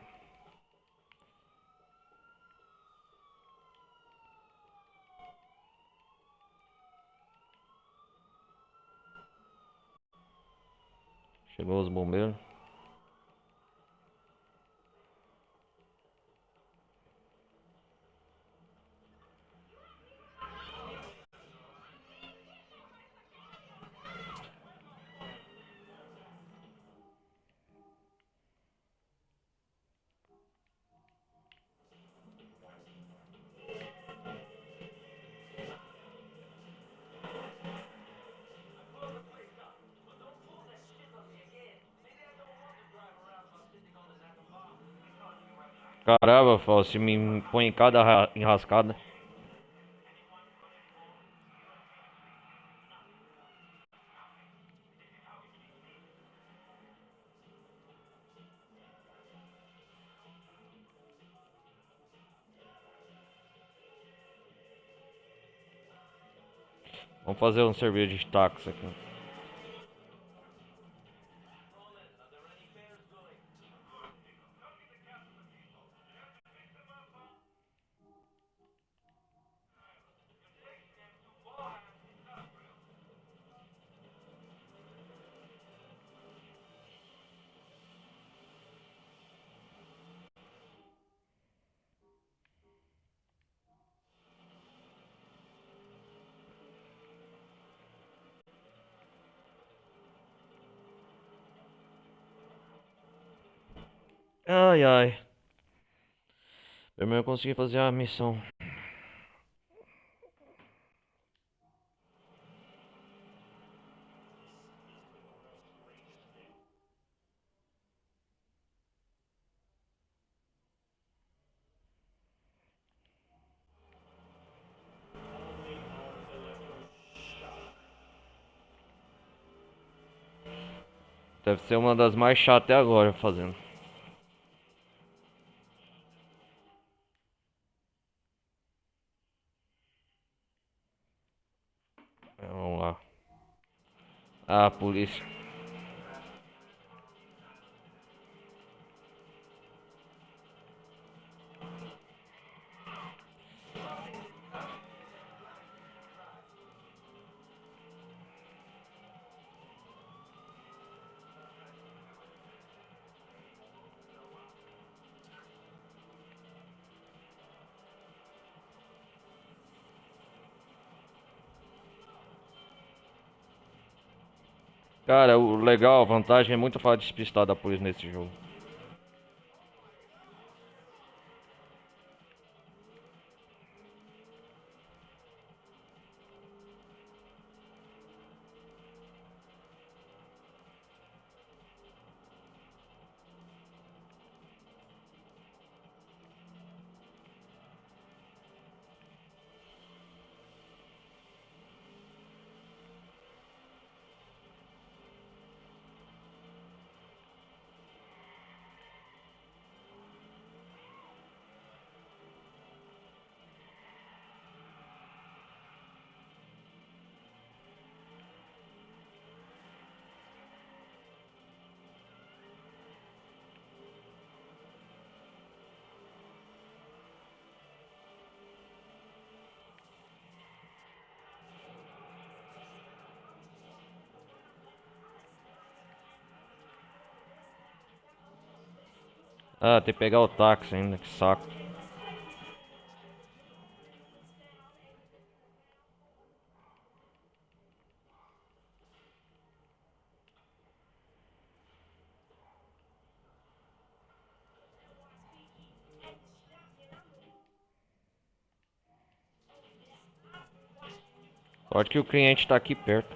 Chegou os bombeiros. Caramba, Fausto, me põe em cada enrascada. Vamos fazer um cerveja de táxi aqui. Ai, ai. Primeiro eu consegui fazer a missão. Deve ser uma das mais chatas até agora fazendo. Vamos lá. Ah, polícia. Cara, o legal, a vantagem é muito fácil de despistar da polícia nesse jogo. Ah, tem que pegar o táxi ainda, que saco. Sorte que o cliente tá aqui perto.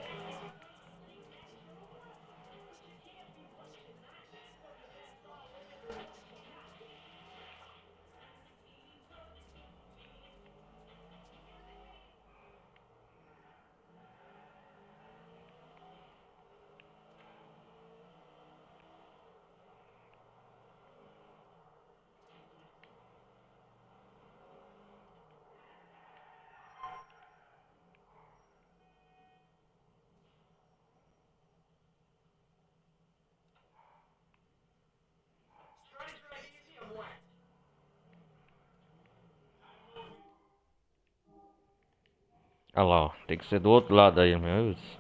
Ah lá, ó. Tem que ser do outro lado aí, meu Deus.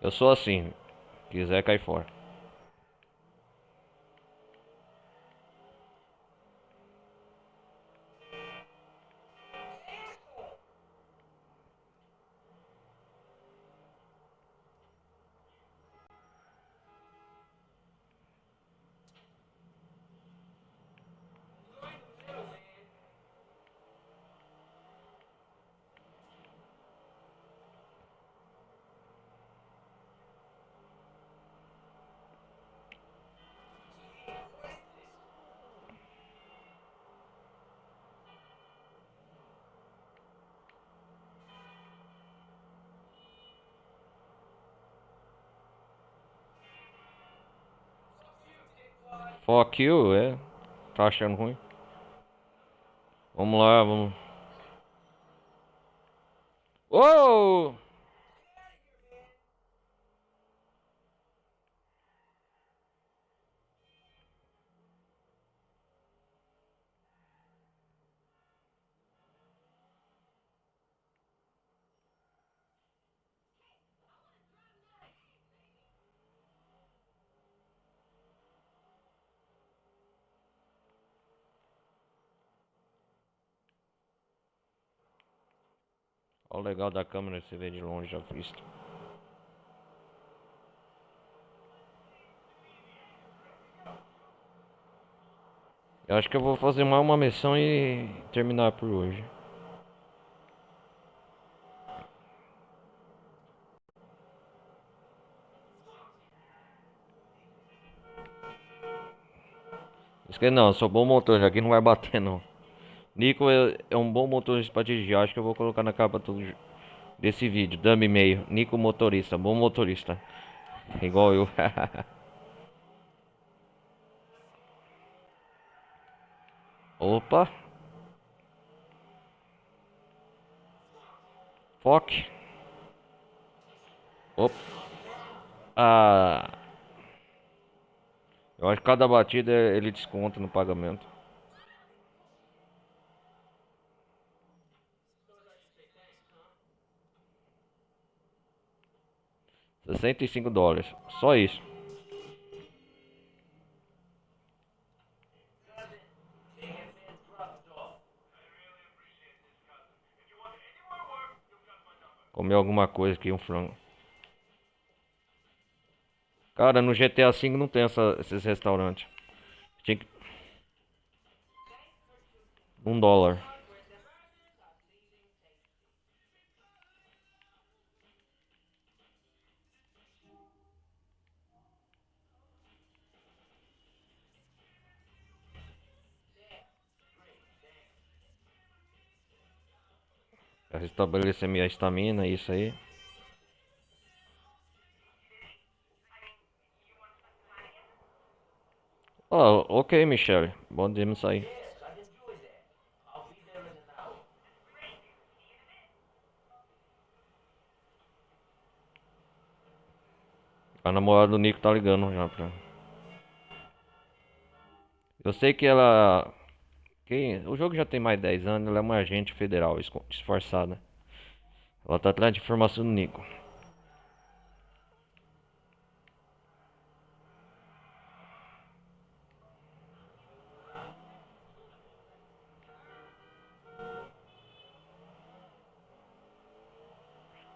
Eu sou assim. Quiser, cai fora. Fuck you, é. Tá achando ruim? Vamos lá, vamos. Uou! Olha o legal da câmera, você vê de longe já visto. Eu acho que eu vou fazer mais uma missão e terminar por hoje. Esquece não, eu sou bom motorista, aqui não vai bater não. Nico é um bom motorista pra dirigir, acho que eu vou colocar na capa desse vídeo, dummy meio. Nico motorista, bom motorista. Igual eu. Opa, foque. Opa. Ah, eu acho que cada batida ele desconta no pagamento. 65 dólares, só isso. Comer alguma coisa aqui, um frango. Cara, no GTA V não tem esses restaurantes. Tinha que... $1. Pra restabelecer minha estamina, isso aí. Oh, ok, Michelle. Podemos sair. A namorada do Nico tá ligando já pra... Eu sei que ela... O jogo já tem mais de 10 anos, ela é uma agente federal disfarçada. Ela tá atrás de informação do Nico.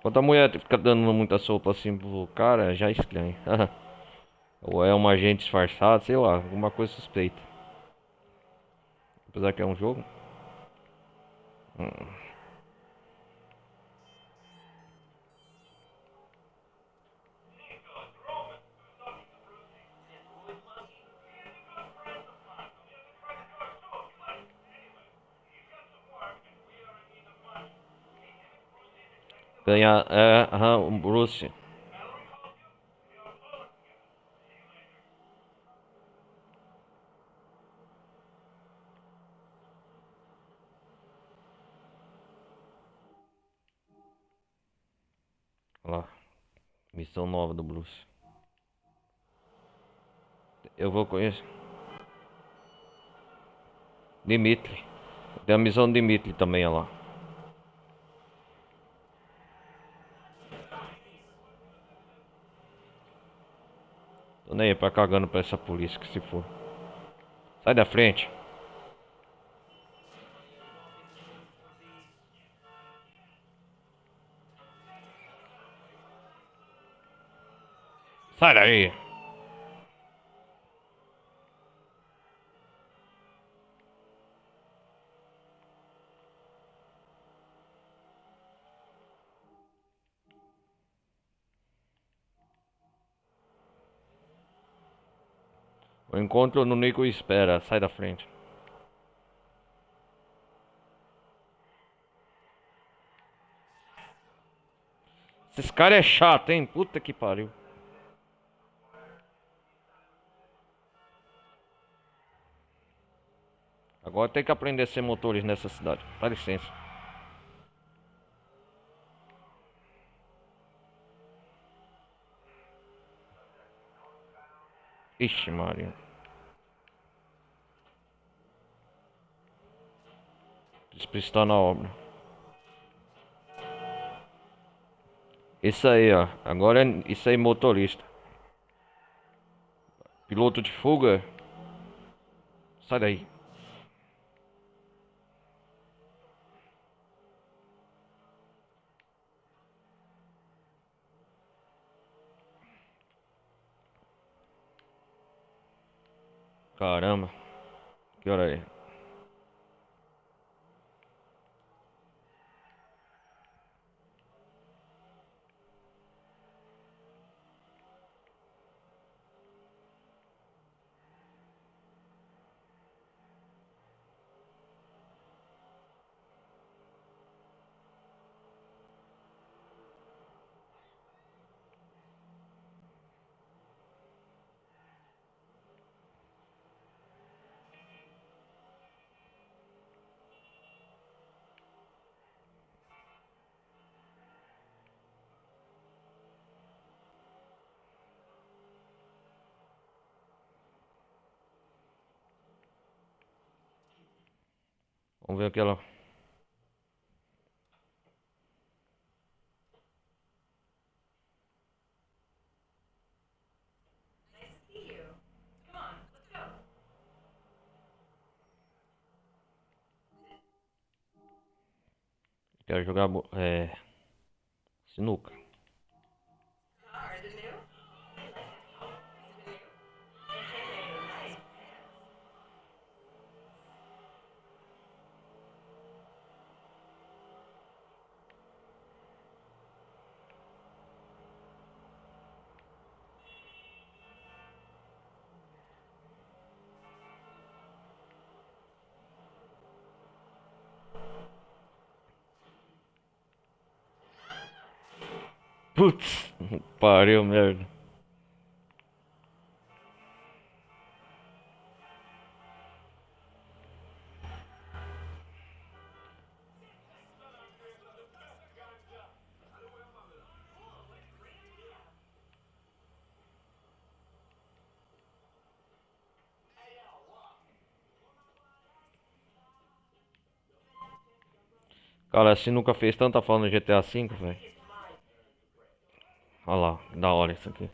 Quando a mulher fica dando muita sopa assim pro cara, já é estranho. Ou é uma agente disfarçada, sei lá, alguma coisa suspeita. Apesar que é um jogo. Hum. Ganhar, um Bruce. Olha lá. Missão nova do Bruce. Eu vou conhecer. Dimitri. Tem a missão Dimitri também, olha lá. Tô nem aí pra cagando pra essa polícia que se for. Sai da frente. Sai daí. O encontro no Nico espera. Sai da frente. Esse cara é chato, hein? Puta que pariu. Agora tem que aprender a ser motorista nessa cidade. Dá licença. Ixi, Maria. Está na obra. Isso aí, ó. Agora é isso aí, motorista. Piloto de fuga. Sai daí. Caramba. Que hora é? Vamos ver aquela. Quero jogar sinuca. Putz, pariu, merda. Cara, assim nunca fez tanta falta no GTA V, velho. Olha lá, que da hora isso aqui.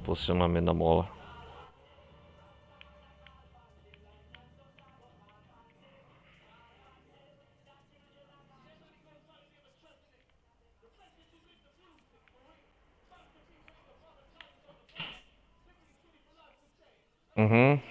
Posicionamento da bola. Uhum.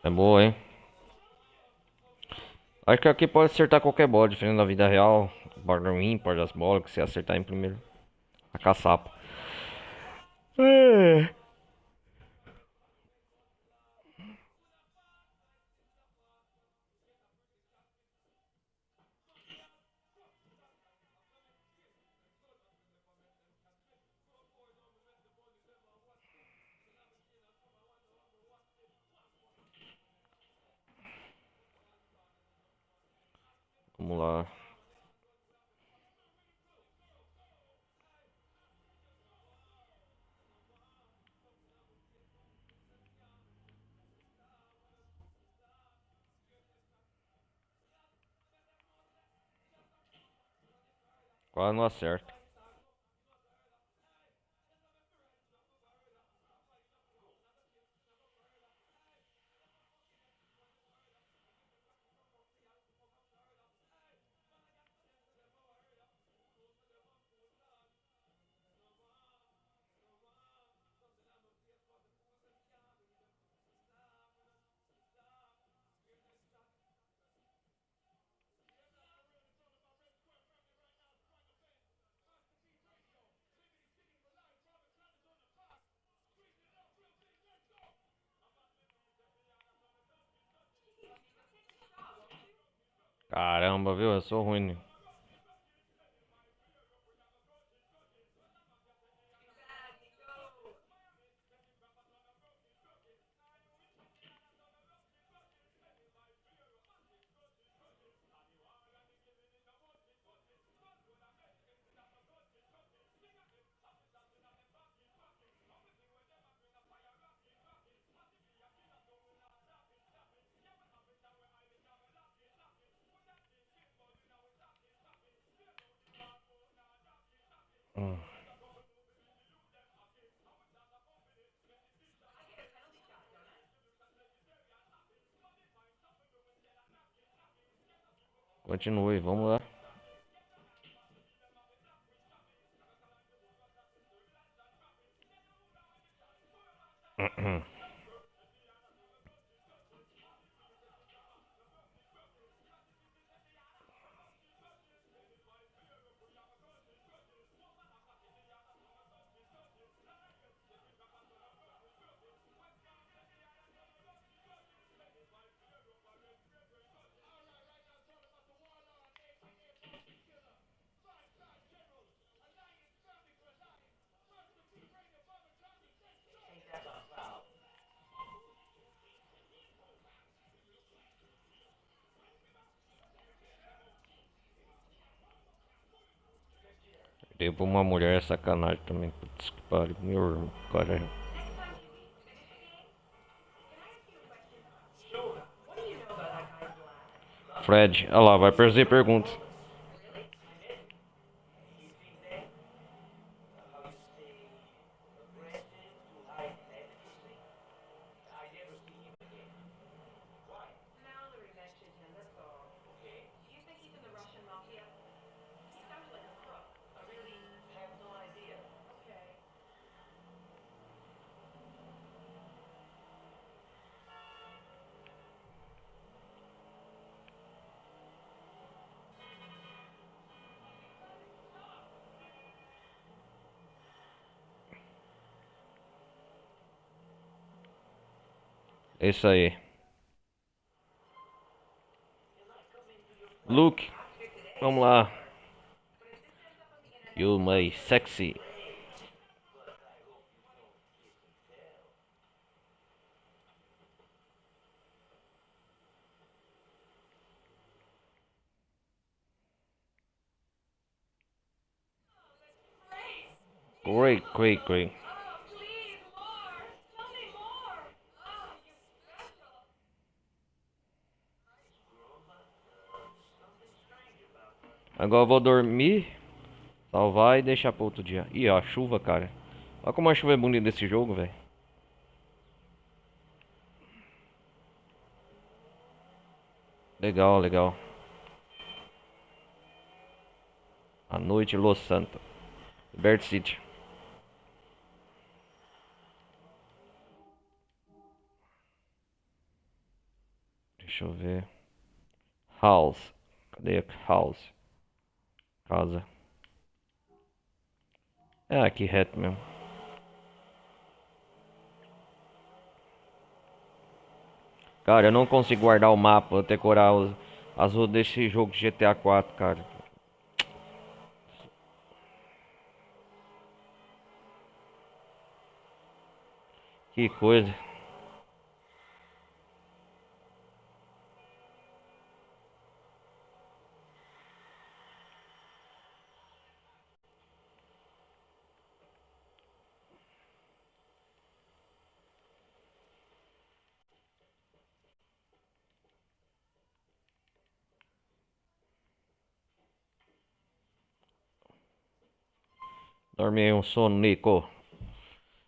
É boa, hein? Acho que aqui pode acertar qualquer bola, diferente da vida real. Border ímpar das bolas, que você acertar em primeiro. A caçapa. É. Vamos lá. Quase não acerta. Caramba, viu? Eu sou ruim. Hum. Continue, vamos lá. Dei pra uma mulher é sacanagem também. Putz, que pariu, meu irmão, cara. Fred, olha lá, vai fazer perguntas. É isso aí. Luke, vamos lá. You my sexy. Great, great, great. Agora eu vou dormir, salvar e deixar para outro dia. Ih, ó, a chuva, cara. Olha como a chuva é bonita desse jogo, velho. Legal, legal. A noite Los Santos. Liberty City. Deixa eu ver. House. Cadê a house? Casa. É aqui reto mesmo. Cara, eu não consigo guardar o mapa, decorar as ruas desse jogo de GTA 4, cara. Que coisa. Dormi um soneco.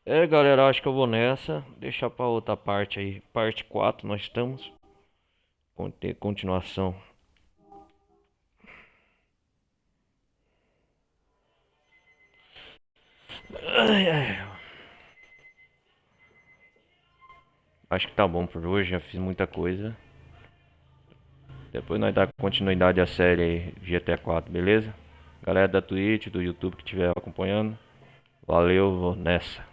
É, galera, acho que eu vou nessa. Deixar pra outra parte aí. Parte 4 nós estamos. Ter continuação. Ai, ai. Acho que tá bom por hoje. Já fiz muita coisa. Depois nós dá continuidade à série aí, GTA 4, beleza? Galera da Twitch, do YouTube que estiver acompanhando. Valeu, vou nessa.